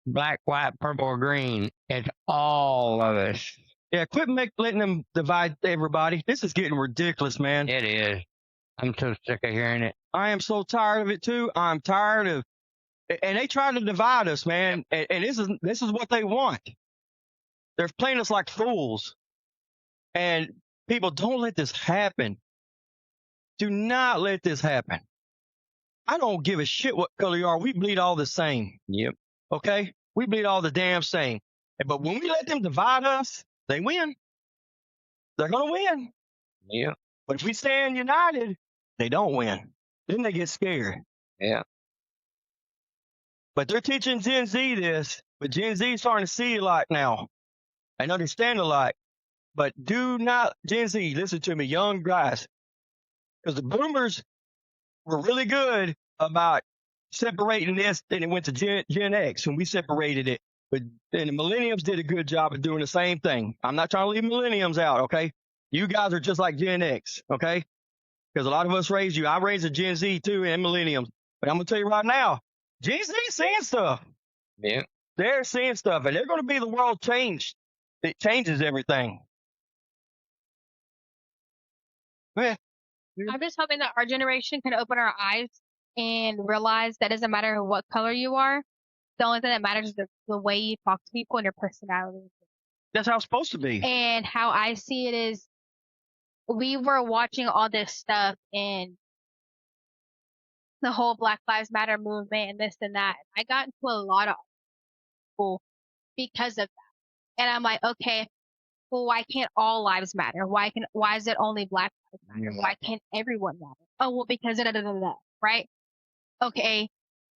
black, white, purple, or green. It's all of us. Yeah, quit letting them divide everybody. This is getting ridiculous, man. It is. I'm so sick of hearing it. I am so tired of it too. I'm tired of, and they try to divide us, man. And this is what they want. They're playing us like fools. And people, don't let this happen. Do not let this happen. I don't give a shit what color you are. We bleed all the same. Yep. Okay? We bleed all the damn same. But when we let them divide us, they win. They're going to win. Yeah. But if we stand united, they don't win. Then they get scared. Yeah. But they're teaching Gen Z this. But Gen Z is starting to see a lot now and understand a lot. But do not, Gen Z, listen to me, young guys. Because the boomers were really good about separating this. Then it went to Gen X when we separated it. But then the millenniums did a good job of doing the same thing. I'm not trying to leave millenniums out, okay? You guys are just like Gen X, okay? Because a lot of us raised you. I raised a Gen Z too and millenniums. But I'm going to tell you right now, Gen Z seeing stuff. Yeah. They're seeing stuff. And they're going to be the world changed. It changes everything. Yeah. I'm just hoping that our generation can open our eyes and realize that it doesn't matter what color you are. The only thing that matters is the way you talk to people and your personality. That's how it's supposed to be. And how I see it is, we were watching all this stuff and the whole Black Lives Matter movement and this and that. I got into a lot of people because of that. And I'm like, okay, well, why can't all lives matter? Why is it only Black lives matter? Why can't everyone matter? Oh, well, because right? Okay.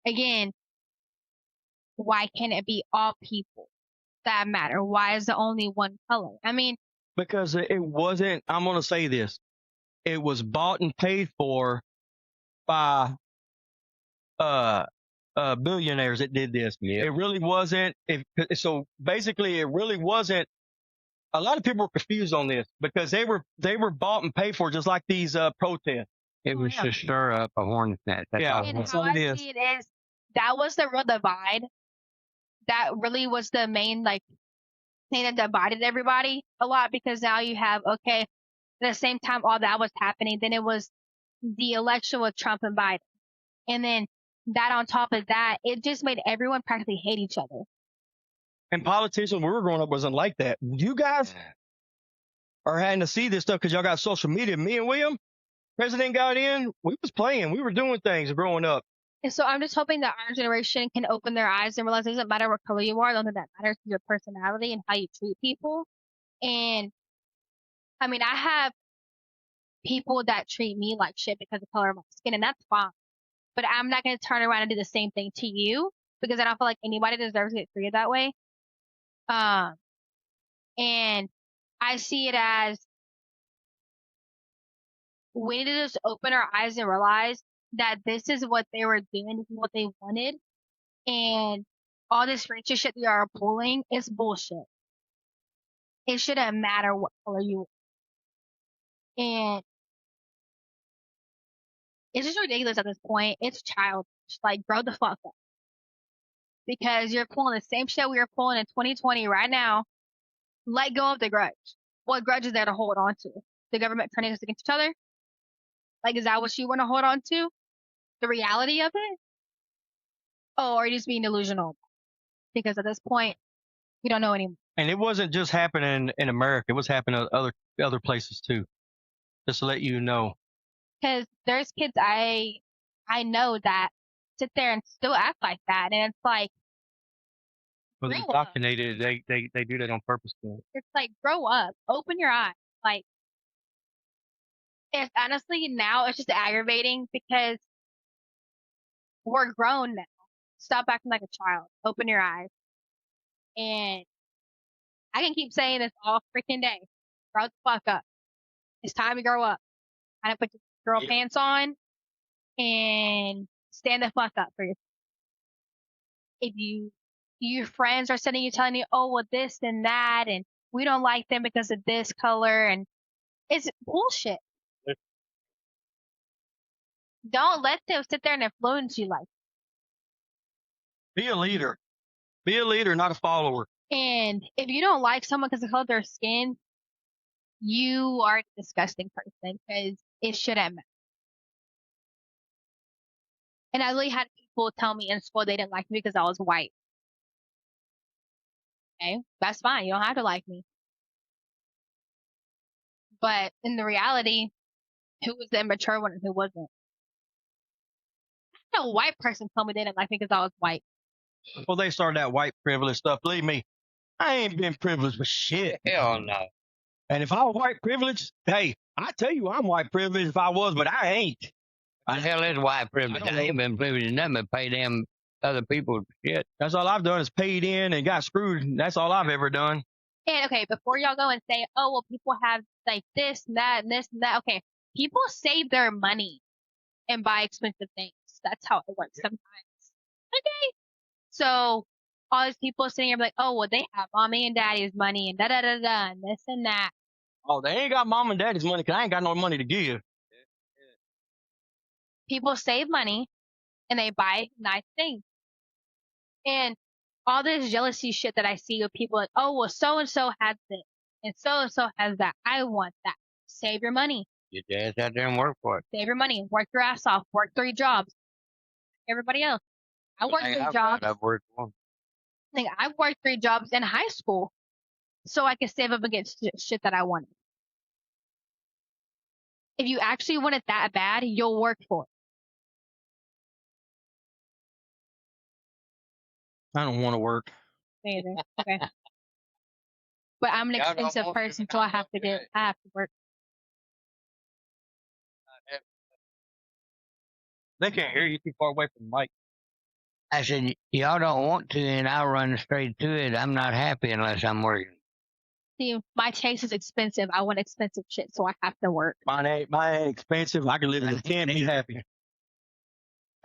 Again, why can't it be all people that matter? Why is it only one color? I mean, because it wasn't, I'm going to say this. It was bought and paid for by, billionaires that did this. Yeah. It really wasn't. So basically it really wasn't. A lot of people were confused on this because they were bought and paid for just like these, protests. It was to stir up a hornet's nest. That's Yeah. all. and That's how all it I is. see it is, that was the real divide. That really was the main, like, thing that divided everybody a lot, because now you have, okay, at the same time all that was happening, then it was the election with Trump and Biden. And then that on top of that, it just made everyone practically hate each other. And politicians, when we were growing up, wasn't like that. You guys are having to see this stuff because y'all got social media. Me and William, president got in, we was playing. We were doing things growing up. And so I'm just hoping that our generation can open their eyes and realize it doesn't matter what color you are. The only thing that matters is your personality and how you treat people. And I mean, I have people that treat me like shit because of the color of my skin, and that's fine. But I'm not going to turn around and do the same thing to you, because I don't feel like anybody deserves to get treated that way. And I see it as, we need to just open our eyes and realize that this is what they were doing, this is what they wanted, and all this racist shit they are pulling is bullshit. It shouldn't matter what color you are. And it's just ridiculous at this point. It's childish. Like, grow the fuck up. Because you're pulling the same shit we were pulling in 2020 right now. Let go of the grudge. What grudge is there to hold on to? The government turning us against each other? Like, is that what you want to hold on to? The reality of it? Oh, or are you just being delusional? Because at this point, we don't know anymore. And it wasn't just happening in America. It was happening in other places too. Just to let you know. Because there's kids I know that sit there and still act like that. And it's like, Well, they're grow up. indoctrinated. They do that on purpose. It's like, grow up. Open your eyes. Like, it's honestly now it's just aggravating because we're grown now. Stop acting like a child. Open your eyes. And I can keep saying this all freaking day. Grow the fuck up. It's time to grow up. I put your girl pants on and stand the fuck up for yourself. If your friends are sending you telling you, oh, well, this and that, and we don't like them because of this color, and it's bullshit. Don't let them sit there and influence you like. Be a leader. Be a leader, not a follower. And if you don't like someone because of the color of their skin, you are a disgusting person because it shouldn't matter. And I really had people tell me in school they didn't like me because I was white. Okay, that's fine. You don't have to like me. But in the reality, who was the immature one and who wasn't? I had a white person tell me they didn't like me because I was white. Well, they started that white privilege stuff. Believe me, I ain't been privileged with shit. Hell no. And if I was white privileged, hey, I tell you I'm white privileged if I was, but I ain't. The hell is white privilege? I ain't been privileged in nothing but pay them other people shit. That's all I've done is paid in and got screwed. That's all I've ever done. And okay, before y'all go and say, oh, well, people have like this and that and this and that. Okay, people save their money and buy expensive things. That's how it works sometimes. Okay. So all these people sitting here like, oh, well, they have mommy and daddy's money and da da da da and this and that. Oh, they ain't got mom and daddy's money because I ain't got no money to give. People save money and they buy nice things. And all this jealousy shit that I see of people like, oh, well, so and so has this and so has that. I want that. Save your money. Get your ass out there and work for it. Save your money. Work your ass off. Work 3 jobs. Everybody else. I worked 3 jobs. I've worked one. I worked 3 jobs in high school so I could save up against shit that I wanted. If you actually want it that bad, you'll work for it. I don't want to work. Me either. Okay. But I'm an expensive person, so I have to work. They can't hear you too far away from the mic. I said, y'all don't want to, and I'll run straight to it. I'm not happy unless I'm working. See, my taste is expensive. I want expensive shit, so I have to work. Mine ain't expensive. I can live in a tent and be happy.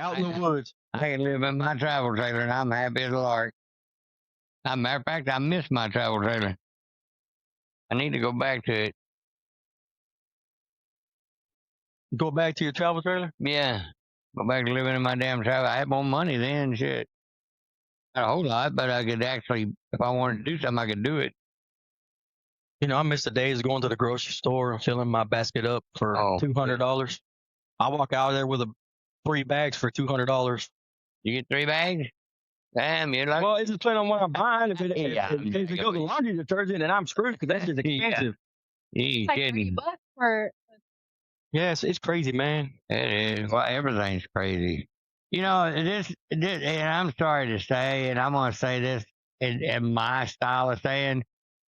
Out in the woods. I can live in my travel trailer, and I'm happy as a lark. As a matter of fact, I miss my travel trailer. I need to go back to it. You go back to your travel trailer? Yeah. Go back to living in my damn travel. I had more money then, shit. Not a whole lot, but I could actually, if I wanted to do something, I could do it. You know, I miss the days of going to the grocery store, filling my basket up for $200. I walk out there with 3 bags for $200. You get 3 bags? Damn, you're lucky. Well, it just depends on what I'm buying. If it goes to laundry detergent, then I'm screwed because that's just expensive. You like kidding? $30 for. Yes, it's crazy, man. It is. Well, everything's crazy. You know, this, and I'm sorry to say, and I'm going to say this in my style of saying,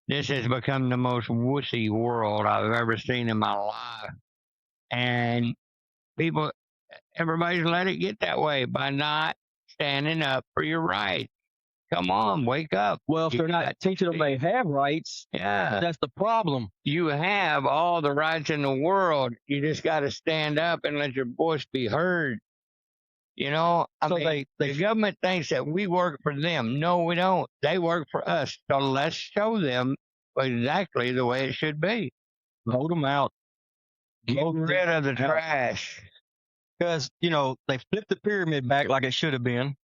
this has become the most wussy world I've ever seen in my life. And everybody's let it get that way by not standing up for your rights. Come on, wake up. Well, if they're not teaching them they have rights, that's the problem. You have all the rights in the world. You just got to stand up and let your voice be heard. You know, the government thinks that we work for them. No, we don't. They work for us. So let's show them exactly the way it should be. Vote them out. Get rid of the trash. Because, you know, they flipped the pyramid back like it should have been.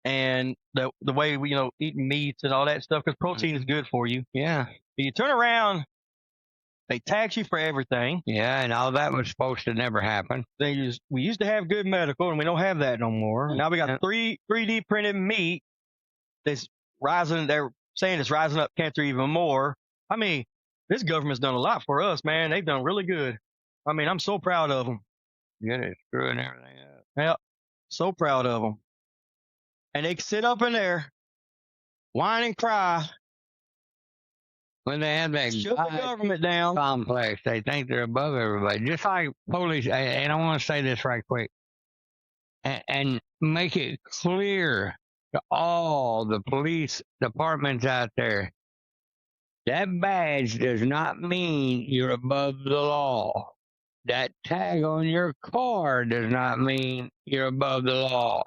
And the way we, eating meats and all that stuff, because protein is good for you. Yeah. But you turn around, they tax you for everything. Yeah, and all that was supposed to never happen. We used to have good medical, and we don't have that no more. Now we got 3D printed meat that's rising. They're saying it's rising up country even more. I mean, this government's done a lot for us, man. They've done really good. I mean, I'm so proud of them. Yeah, they're screwing everything up. Yeah, so proud of them. And they sit up in there, whine and cry. When they have that shut the government down complex, they think they're above everybody. Just like police, and I want to say this right quick, and make it clear to all the police departments out there, That badge does not mean you're above the law. That tag on your car does not mean you're above the law.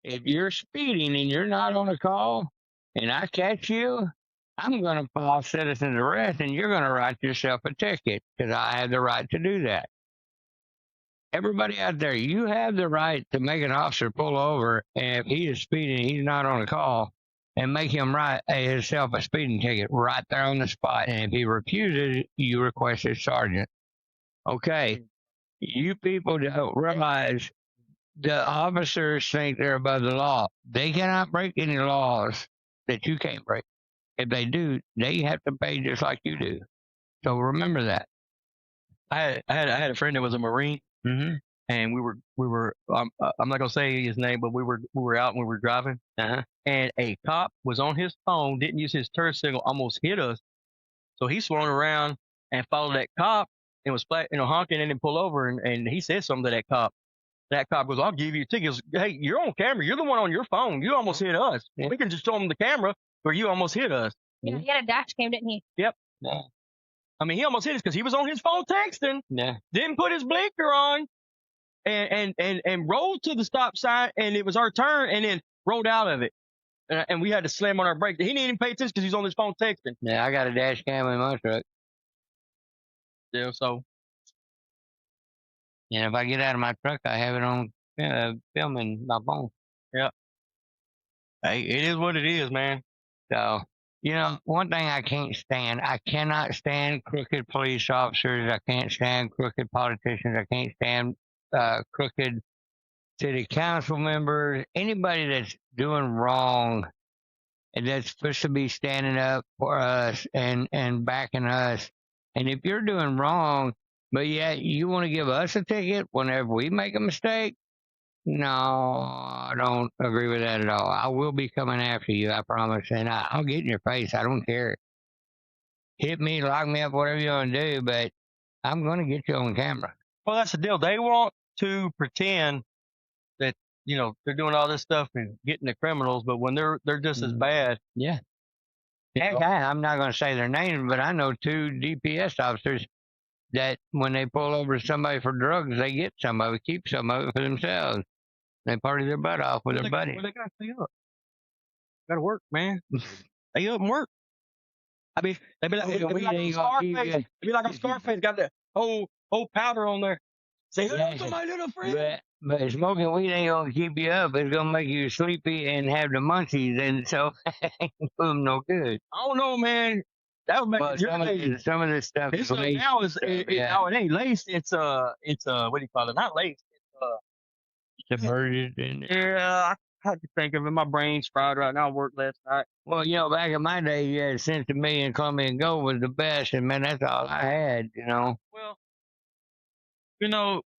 If you're speeding and you're not on a call and I catch you, I'm going to file citizen's arrest and you're going to write yourself a ticket because I have the right to do that. Everybody out there, you have the right to make an officer pull over, and if he is speeding, he's not on a call, and make him write himself a speeding ticket right there on the spot. And if he refuses, you request his sergeant. Okay, you people don't realize the officers think they're above the law. They cannot break any laws that you can't break. If they do, they have to pay just like you do. So remember that. I had a friend that was a Marine, Mm-hmm. and we were I'm not gonna say his name, but we were out and we were driving, Uh-huh. and a cop was on his phone, didn't use his turn signal, almost hit us. So he swung around and followed that cop and was honking and then pull over, and he said something to that cop. That cop goes, "I'll give you a ticket." He goes, "Hey, you're on camera. You're the one on your phone. You almost hit us. Yeah. We can just show him the camera where you almost hit us." Yeah, he had a dash cam, didn't he? Yep. Yeah. I mean, he almost hit us because he was on his phone texting, Yeah. didn't put his blinker on, and rolled to the stop sign, and it was our turn, and then rolled out of it. And we had to slam on our brake. He didn't even pay attention because he's on his phone texting. Yeah, I got a dash cam in my truck. Yeah, so. And if I get out of my truck, I have it on filming my phone. Yeah. Hey, it is what it is, man. So, one thing I can't stand, I cannot stand crooked police officers. I can't stand crooked politicians. I can't stand crooked city council members. Anybody that's doing wrong and that's supposed to be standing up for us and backing us. And if you're doing wrong, but yet you want to give us a ticket whenever we make a mistake, no, I don't agree with that at all. I will be coming after you, I promise. And I'll get in your face. I don't care. Hit me, lock me up, whatever you want to do, but I'm going to get you on camera. Well, that's the deal. They want to pretend that, they're doing all this stuff and getting the criminals, but when they're just as bad. Yeah. Heck, I'm not going to say their names, but I know 2 DPS officers that when they pull over somebody for drugs, they get some of it, keep some of it for themselves. They party their butt off with their buddies. Well, they got to stay up. Got to work, man. Stay up and work. I mean, they be like on Scarface. They be like on Scarface, got that whole powder on there. Say, hello to my little friend. But smoking weed ain't gonna keep you up. It's gonna make you sleepy and have the munchies, and so ain't do them no good. I don't know, man. That would make some of this stuff is laced. Now now it ain't laced. It's what do you call it? Not laced. It's subverted. And yeah, I have to think of it. My brain's fried right now. I worked last night. Well, back in my day, you had Cent to Me and Colombian Gold was the best, and man, that's all I had. Well,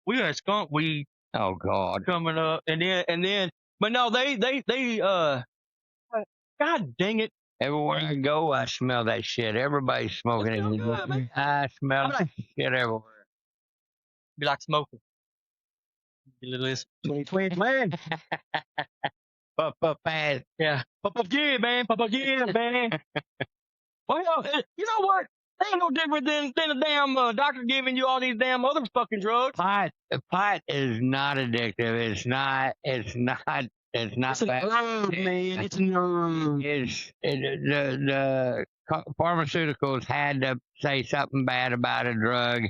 we had skunk weed. Oh God, coming up, and then, but no, they, God dang it! Everywhere I go, I smell that shit. Everybody's smoking it. Good, I smell shit everywhere. Be like smoking. You little 2020, man. Puff fast. Yeah. Puff yeah, man. Puff yeah, man. Well, you know what? They ain't no different than a damn doctor giving you all these damn other fucking drugs. Pot is not addictive. It's not bad. It's an herb, man. It's an herb. The pharmaceuticals had to say something bad about a drug.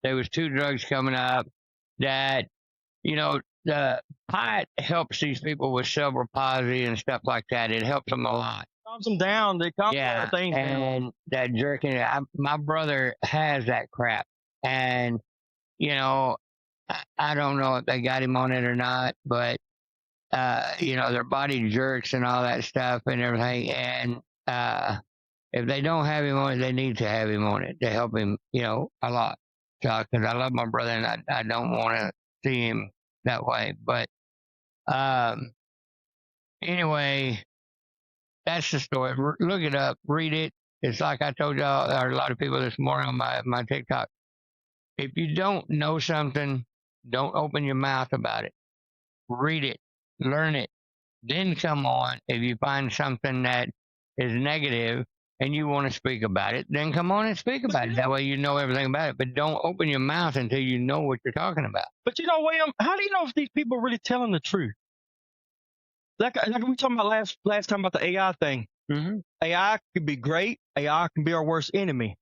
There was 2 drugs coming up that, the pot helps these people with cerebral palsy and stuff like that. It helps them a lot. Calms them down. They calm things down. And that jerking, my brother has that crap. And, I don't know if they got him on it or not, but, their body jerks and all that stuff and everything. And if they don't have him on it, they need to have him on it to help him, a lot. Because I love my brother and I don't want to see him that way. But anyway, that's the story. Look it up, read it. It's like I told y'all, or a lot of people this morning on my TikTok. If you don't know something, don't open your mouth about it. Read it, learn it, then come on. If you find something that is negative, and you want to speak about it, then come on and speak about it. That way you know everything about it. But don't open your mouth until you know what you're talking about. But you know, William, how do you know if these people are really telling the truth? Like we talking about last time about the AI thing. Mm-hmm. AI could be great. AI can be our worst enemy.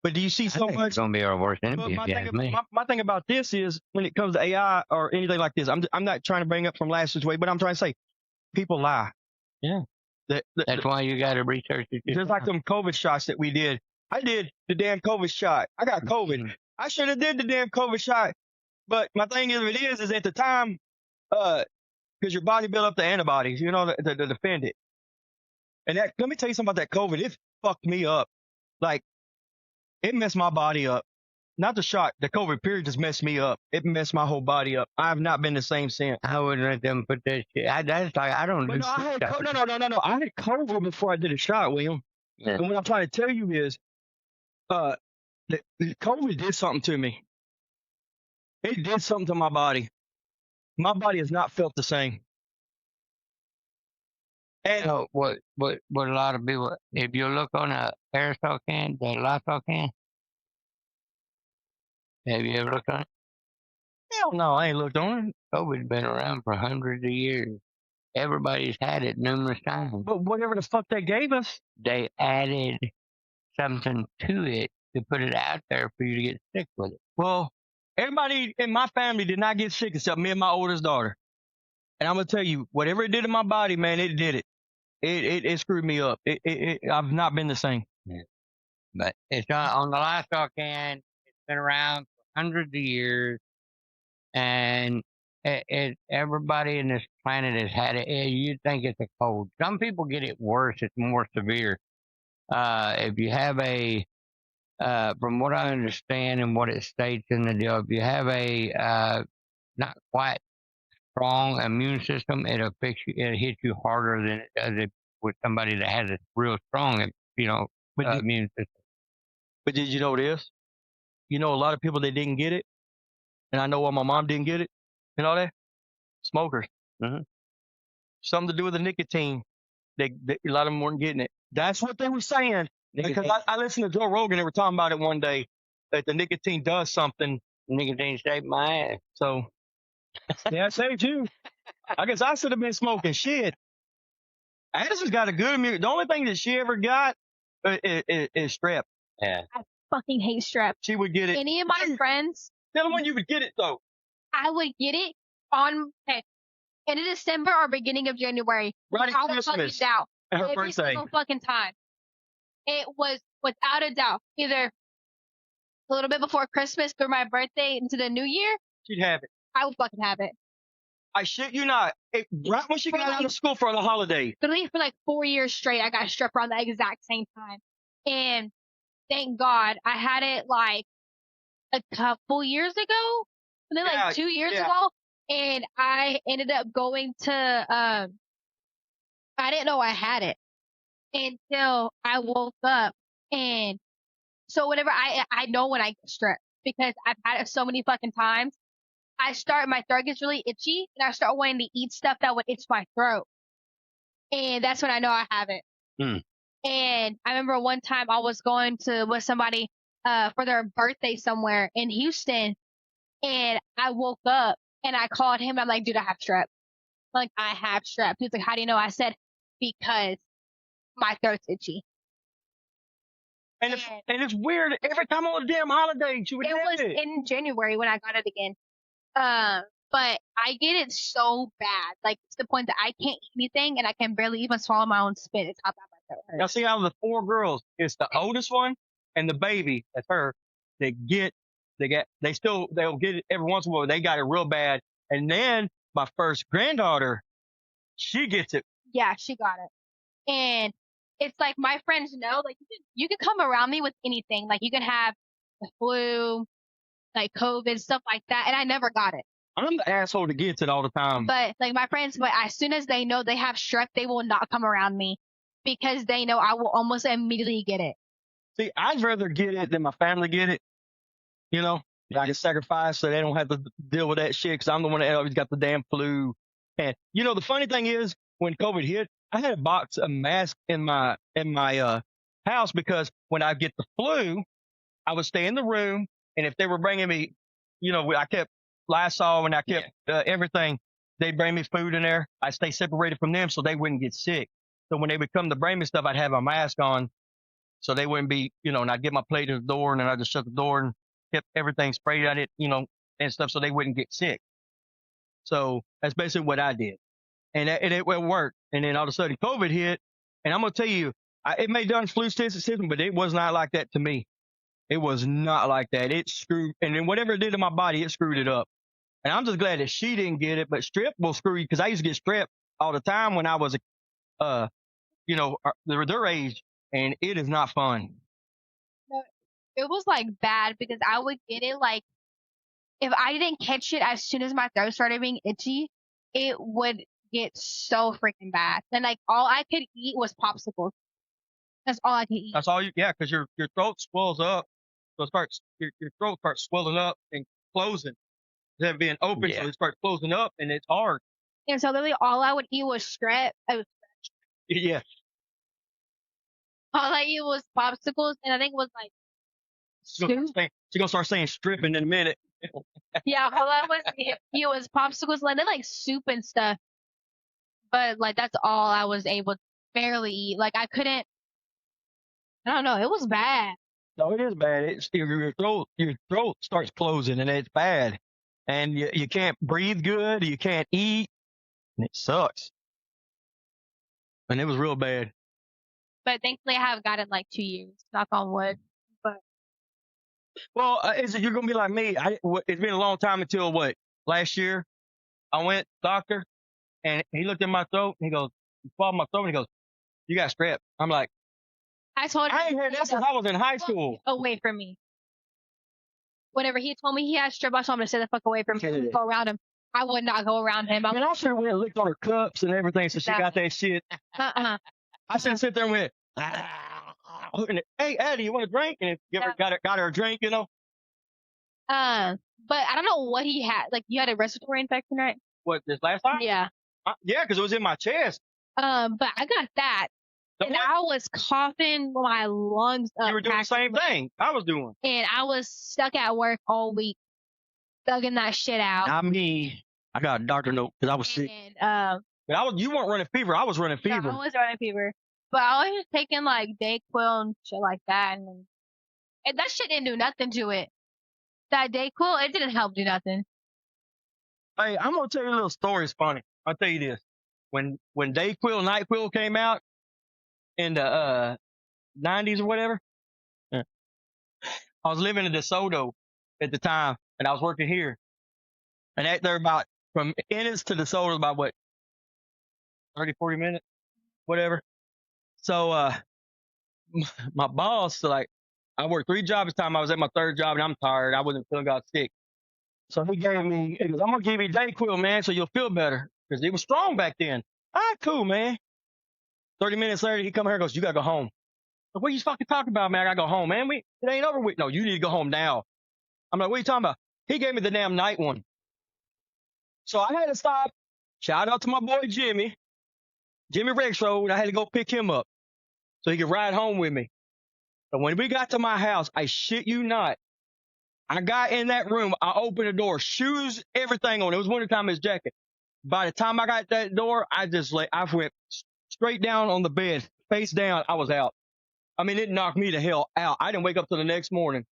But do you see so much? It's gonna be our worst enemy. My thing about this is when it comes to AI or anything like this, I'm not trying to bring up from last week's way, but I'm trying to say people lie. Yeah. That's why you got to research it. Just like them COVID shots that we did. I did the damn COVID shot. I got COVID. Mm-hmm. I should have did the damn COVID shot. But my thing is at the time, because your body built up the antibodies, you know, to defend it. And let me tell you something about that COVID. It fucked me up. Like, it messed my body up. Not the shot. The COVID period just messed me up. It messed my whole body up. I have not been the same since. I wouldn't let them put that shit. I don't do no, I had no. I had COVID before I did a shot, William. Yeah. And what I'm trying to tell you is, the COVID did something to me. It did something to my body. My body has not felt the same. And you know, what a lot of people, if you look on a aerosol can, the Lysol can, have you ever looked on it? Hell no, I ain't looked on it. COVID's been around for hundreds of years. Everybody's had it numerous times. But whatever the fuck they gave us, they added something to it to put it out there for you to get sick with it. Well, everybody in my family did not get sick except me and my oldest daughter. And I'm gonna tell you, whatever it did to my body, man, it did it. It screwed me up. I've not been the same. Yeah. But it's on the Lysol can. It's been around for hundreds of years, and everybody in this planet has had it. You think it's a cold. Some people get it worse. It's more severe. If you have from what I understand and what it states in the deal, if you have a not quite strong immune system, it'll hit you harder than it does it with somebody that has a real strong, immune system. But did you know this? You know, a lot of people that didn't get it, and I know why my mom didn't get it, and all that. Smokers. Mm-hmm. Something to do with the nicotine. A lot of them weren't getting it. That's what they were saying. Nicotine. Because I listened to Joe Rogan. They were talking about it one day that the nicotine does something. Nicotine saved my ass. So. Yeah, I saved you. I guess I should have been smoking shit. Addison's got a good immune. The only thing that she ever got is strep. Yeah. I fucking hate strep. She would get it. Any of my friends. Tell them when you would get it, though. I would get it in December or beginning of January. Right at Christmas. Doubt. At her Every birthday. single fucking time. It was without a doubt either a little bit before Christmas through my birthday into the new year. She'd have it. I would fucking have it. I shit you not. Right when she got out of school for the holiday. Literally for like 4 years straight, I got strep around the exact same time. And thank God I had it like a couple years ago. And then like 2 years ago. And I ended up going to, I didn't know I had it until I woke up. And so whenever I know when I get strep because I've had it so many fucking times. My throat gets really itchy, and I start wanting to eat stuff that would itch my throat. And that's when I know I have it. And I remember one time I was going with somebody for their birthday somewhere in Houston, and I woke up, and I called him, and I'm like, dude, I have strep. I'm like, I have strep. He's like, how do you know? I said, because my throat's itchy. And it's weird. Every time on the damn holiday, you would have it. It was in January when I got it again. But I get it so bad, like to the point that I can't eat anything and I can barely even swallow my own spit. It's how bad my throat hurts. Now, see, out of the 4 girls, it's the oldest one and the baby, that's her. They'll get it every once in a while. They got it real bad. And then my first granddaughter, she gets it. Yeah, she got it. And it's like my friends know, like you can come around me with anything. Like you can have the flu, like COVID, stuff like that, and I never got it. I'm the asshole that gets it all the time. But like my friends, as soon as they know they have strep, they will not come around me because they know I will almost immediately get it. See, I'd rather get it than my family get it. You know, I can sacrifice so they don't have to deal with that shit because I'm the one that always got the damn flu. And you know, the funny thing is, when COVID hit, I had a box of masks in my house because when I get the flu, I would stay in the room, and if they were bringing me, I kept Lysol and I kept everything. They'd bring me food in there. I stay separated from them so they wouldn't get sick. So when they would come to bring me stuff, I'd have a mask on so they wouldn't be, and I'd get my plate at the door and then I'd just shut the door and kept everything sprayed at it, and stuff so they wouldn't get sick. So that's basically what I did. And it worked. And then all of a sudden COVID hit. And I'm going to tell you, it may have done flu system, but it was not like that to me. It was not like that. It screwed, and then whatever it did to my body, it screwed it up. And I'm just glad that she didn't get it, but strep will screw you because I used to get strep all the time when I was, their age, and it is not fun. No, it was like bad because I would get it like if I didn't catch it as soon as my throat started being itchy, it would get so freaking bad. And like all I could eat was popsicles. That's all I could eat. That's all because your throat swells up. So your throat starts swelling up and closing. Instead of being open, so it starts closing up and it's hard. And so literally all I would eat was strep. Yeah. All I eat was popsicles, and I think it was like She's gonna start saying stripping in a minute. Yeah, all I was eat was popsicles, like they're like soup and stuff. But like that's all I was able to barely eat. Like I couldn't. I don't know. It was bad. No, it is bad. Your throat starts closing and it's bad. And you can't breathe good. You can't eat. And it sucks. And it was real bad. But thankfully I have got it like 2 years. Knock on wood. But well, you're going to be like me. It's been a long time until last year. I went to the doctor and he looked at my throat and he goes, he swallowed my throat and he goes, you got strep. I'm like, I told him. I ain't heard that since I was in high school. Away from me. Whenever he told me he had strep, I told him to stay the fuck away from me. Go around him. I would not go around him. I should have went and licked on her cups and everything so she got that shit. I should sit there and went, hey, Addie, you want a drink? And got her a drink, But I don't know what he had. Like, you had a respiratory infection, right? What, this last time? Yeah. Yeah, because it was in my chest. But I got that. And I was coughing my lungs up. You were doing the same thing I was doing. And I was stuck at work all week, thugging that shit out. Not me. I got a doctor note because I was sick. But you weren't running fever. I was running fever. No, I was running fever. But I was taking like Dayquil and shit like that. And that shit didn't do nothing to it. That Dayquil, it didn't help do nothing. Hey, I'm going to tell you a little story. It's funny. I'll tell you this. When Dayquil, NyQuil came out, in the 90s or whatever. I was living in DeSoto at the time, and I was working here. And they're about, from Ennis to DeSoto, about 30, 40 minutes, whatever. So my boss, I worked 3 jobs at the time. I was at my 3rd job, and I'm tired. I wasn't feeling got sick. So he goes, I'm going to give you Dayquil, man, so you'll feel better. Because it was strong back then. All right, cool, man. 30 minutes later, he come here and goes, you got to go home. Like, what are you fucking talking about, man? I got to go home, man. It ain't over with. No, you need to go home now. I'm like, what are you talking about? He gave me the damn night one. So I had to stop. Shout out to my boy Jimmy Rexroad. I had to go pick him up so he could ride home with me. So when we got to my house, I shit you not, I got in that room. I opened the door, shoes, everything on. It was wintertime, his jacket. By the time I got that door, I went straight down on the bed, face down. I was out. I mean, it knocked me the hell out. I didn't wake up till the next morning.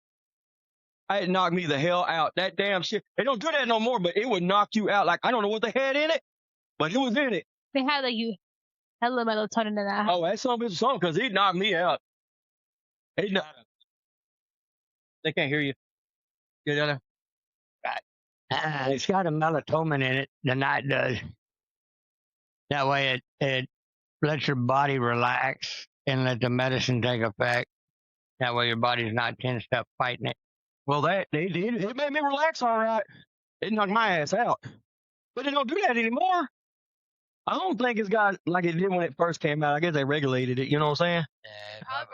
It knocked me the hell out. That damn shit. They don't do that no more, but it would knock you out. Like, I don't know what they had in it, but it was in it. They had you hella melatonin in that. Oh, that's something because it knocked me out. They can't hear you. Get out there. It's got a melatonin in it. The night does. That way it lets your body relax and let the medicine take effect. That way your body's not tensed up fighting it. Well, it made me relax all right. It knocked my ass out. But they don't do that anymore. I don't think it's got like it did when it first came out. I guess they regulated it. You know what I'm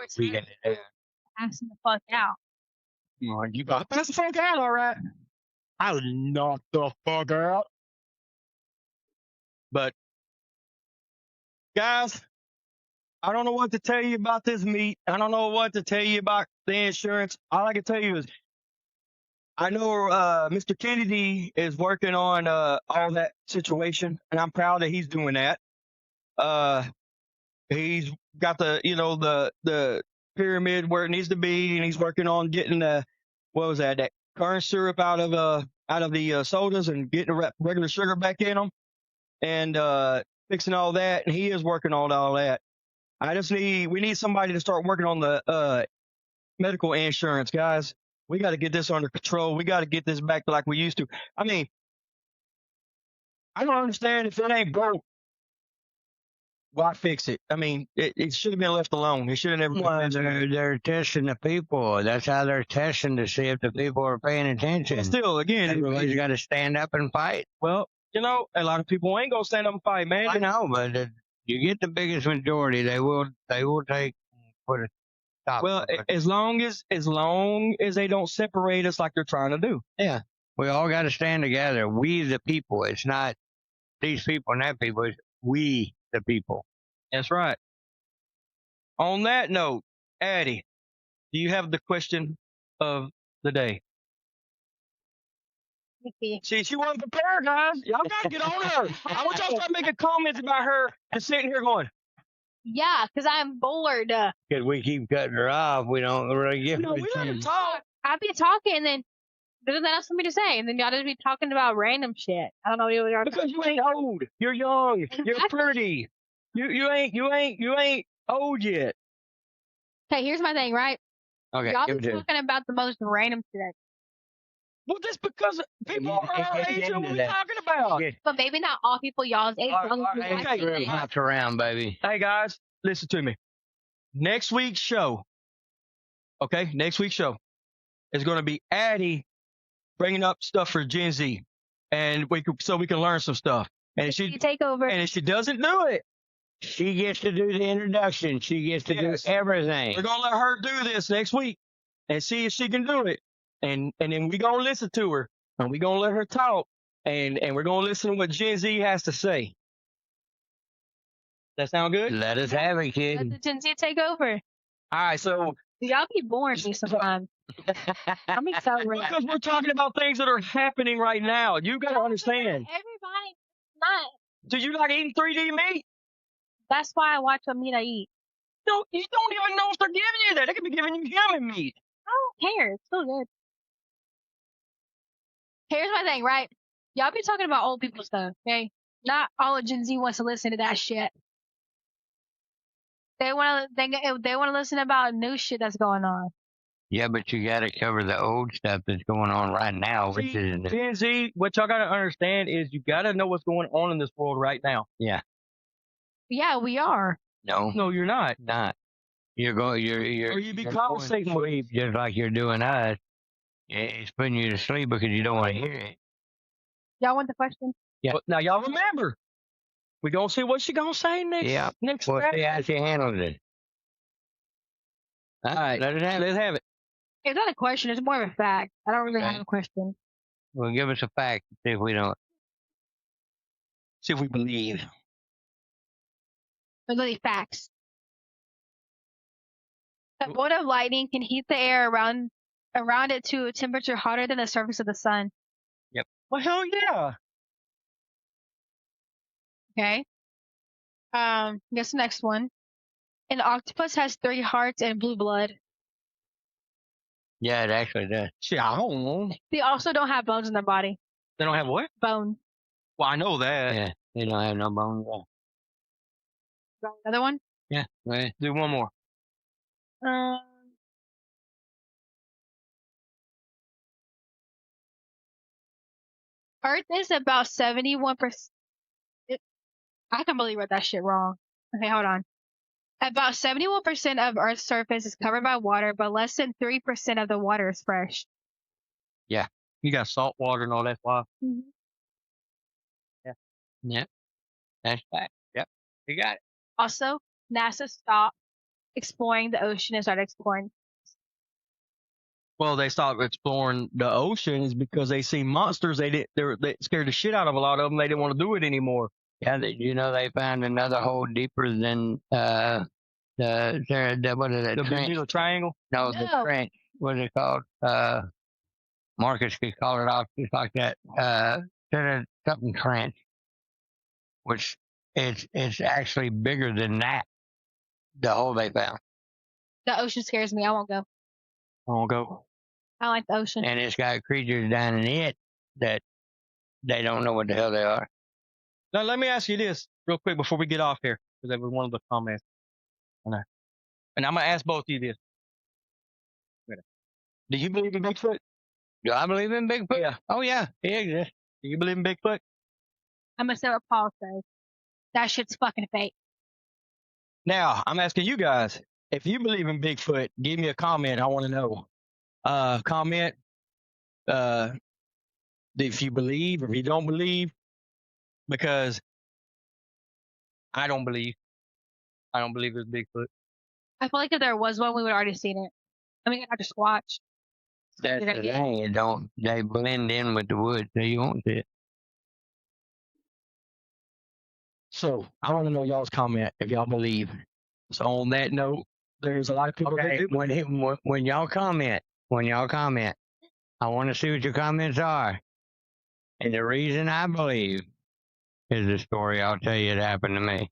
saying? Passing the fuck out. Oh, you got pass the fuck out, all right. I was knocked the fuck out. But guys, I don't know what to tell you about this meet. I don't know what to tell you about the insurance. All I can tell you is I know Mr. Kennedy is working on all that situation, and I'm proud that he's doing that. He's got the pyramid where it needs to be, and he's working on getting that corn syrup out of the sodas and getting the regular sugar back in them, and fixing all that. And he is working on all that. We need somebody to start working on the medical insurance, guys. We got to get this under control. We got to get this back to like we used to. I mean, I don't understand if it ain't broke, why fix it? I mean, it should have been left alone. It should have never been. They're testing the people. That's how they're testing to see if the people are paying attention. Still, again, everybody's got to stand up and fight. Well, a lot of people ain't gonna stand up and fight, man. I know, but you get the biggest majority, they will put a stop. Well, as long as they don't separate us like they're trying to do. Yeah, we all got to stand together. We the people. It's not these people and that people. It's we the people. That's right. On that note, Addie, do you have the question of the day? See, she wasn't prepared, guys. Y'all got to get on her. I want y'all to start making comments about her and sitting here going, yeah, because I'm bored. Because we keep cutting her off. We don't really give her we let her talk. I'll be talking, and then there's nothing else for me to say, and then y'all just be talking about random shit. I don't know what y'all because you ain't old. You're young. You're pretty. You ain't old yet. Okay, here's my thing, right? Okay, y'all be talking about the most random shit. Well, just because people are our age and what we talking about. Yeah. But maybe not all people y'all's age. Okay, hopped around, baby. Hey, guys, listen to me. Next week's show is going to be Addie bringing up stuff for Gen Z, and we can learn some stuff. And if she take over, and if she doesn't do it, she gets to do the introduction. She gets to do everything. We're gonna let her do this next week and see if she can do it. And then we're gonna listen to her, and we're gonna let her talk, and we're gonna listen to what Gen Z has to say. That sound good? Let us have it, kid. Let the Gen Z take over. All right, so y'all be boring me sometimes. I'm excited. Because we're talking about things that are happening right now. You gotta understand. Everybody not. Do you like eating 3D meat? That's why I watch what meat I eat. No, you don't even know if they're giving you that. They could be giving you human meat. I don't care. It's still good. Here's my thing, right? Y'all be talking about old people stuff, okay? Not all of Gen Z wants to listen to that shit. They want to listen about new shit that's going on. Yeah, but you got to cover the old stuff that's going on right now, which is Gen Z. What y'all got to understand is you got to know what's going on in this world right now. Yeah. Yeah, we are. No, you're not. Not. You're going. Or you be conversating with sleep just like you're doing us. It's putting you to sleep because you don't want to hear it. Y'all want the question? Yeah. But now y'all remember, we gonna see what she gonna say next. Yeah. Next. We'll see how she handles it. All right. Let's have it. It's not a question. It's more of a fact. I don't really have a question. Well, give us a fact. See if we don't. See if we believe. Those are the facts. A bolt of lightning can heat the air around it to a temperature hotter than the surface of the sun. Yep. Well, hell yeah. Okay. Guess the next one. An octopus has 3 hearts and blue blood. Yeah, it actually does. Shit, I don't know. They also don't have bones in their body. They don't have what? Bones. Well, I know that. Yeah, they don't have no bones. Another one? Yeah. Well, do one more. Earth is about 71%. I completely read that shit wrong. Okay, hold on. About 71% of Earth's surface is covered by water, but less than 3% of the water is fresh. Yeah. You got salt water and all that stuff. Mm-hmm. Yeah. Yep. That's fact. Yep. You got it. Also, NASA stopped exploring the ocean and started exploring. Well, they stopped exploring the oceans because they see monsters. They scared the shit out of a lot of them. They didn't want to do it anymore. Yeah, they found another hole deeper than what is it? The big Trench? deal triangle. No, the No. trench. What is it called? Marcus could call it off just like that. Something trench, which it's actually bigger than that. The hole they found, The ocean scares me. I won't go. I won't go. I like the ocean. and it's got creatures down in it that they don't know what the hell they are. Now, let me ask you this real quick before we get off here, because that was one of the comments. And I'm going to ask both of you this. Do you believe in Bigfoot? Do I believe in Bigfoot? Yeah. Oh yeah, he exists. Do you believe in Bigfoot? I'm going to say what Paul says. That shit's fucking fake. Now, I'm asking you guys, if you believe in Bigfoot, give me a comment. I want to know. Comment if you believe or if you don't believe, because I don't believe. I don't believe it's Bigfoot. I feel like if there was one, we would have already seen it. I mean, I just watch. That's You're the gonna get- thing. It don't. They blend in with the wood, so you won't see it. So I want to know y'all's comment if y'all believe. So on that note, there's a lot of people that Okay. do. When y'all comment, I want to see what your comments are. And the reason I believe is the story I'll tell you it happened to me.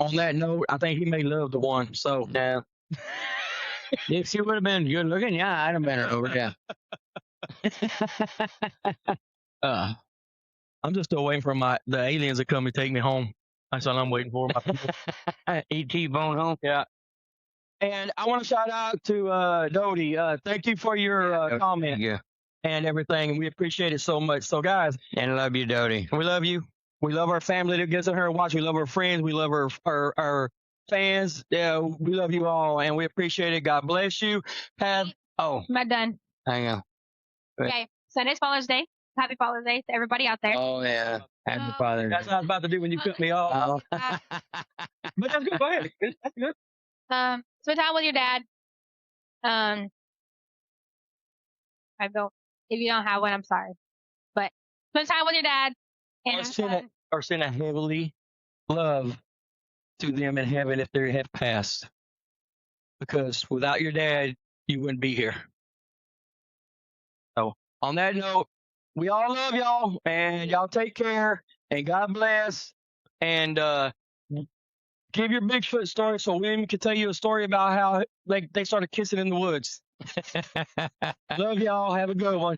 On that note, I think he may love the one. So No. If she would have been good looking, yeah, I'd have been her over. Yeah. I'm just still waiting for the aliens to come and take me home. That's all I'm waiting for. My people. E.T. phone home. Yeah. And I want to shout out to Dodie. Thank you for your comment Yeah. and everything. And we appreciate it so much. So, guys, And love you, Dodie. we love you. We love our family that gets in here and watch. We love our friends. We love our fans. Yeah, we love you all, and we appreciate it. God bless you. Pat. Oh, I'm not done. Hang on. Good. Okay. Sunday's Father's Day. Happy Father's Day to everybody out there. Oh, yeah. Happy Oh. Father's that's what I was about to do when you cut me off. Oh. But that's good. Go ahead. That's good. Spend time with your dad. If you don't have one, I'm sorry. But spend time with your dad. And have fun. Or send a heavenly love to them in heaven if they have passed. Because without your dad, you wouldn't be here. So on that note, we all love y'all, and y'all take care, and God bless, and give your Bigfoot story so William can tell you a story about how they started kissing in the woods. Love y'all. Have a good one.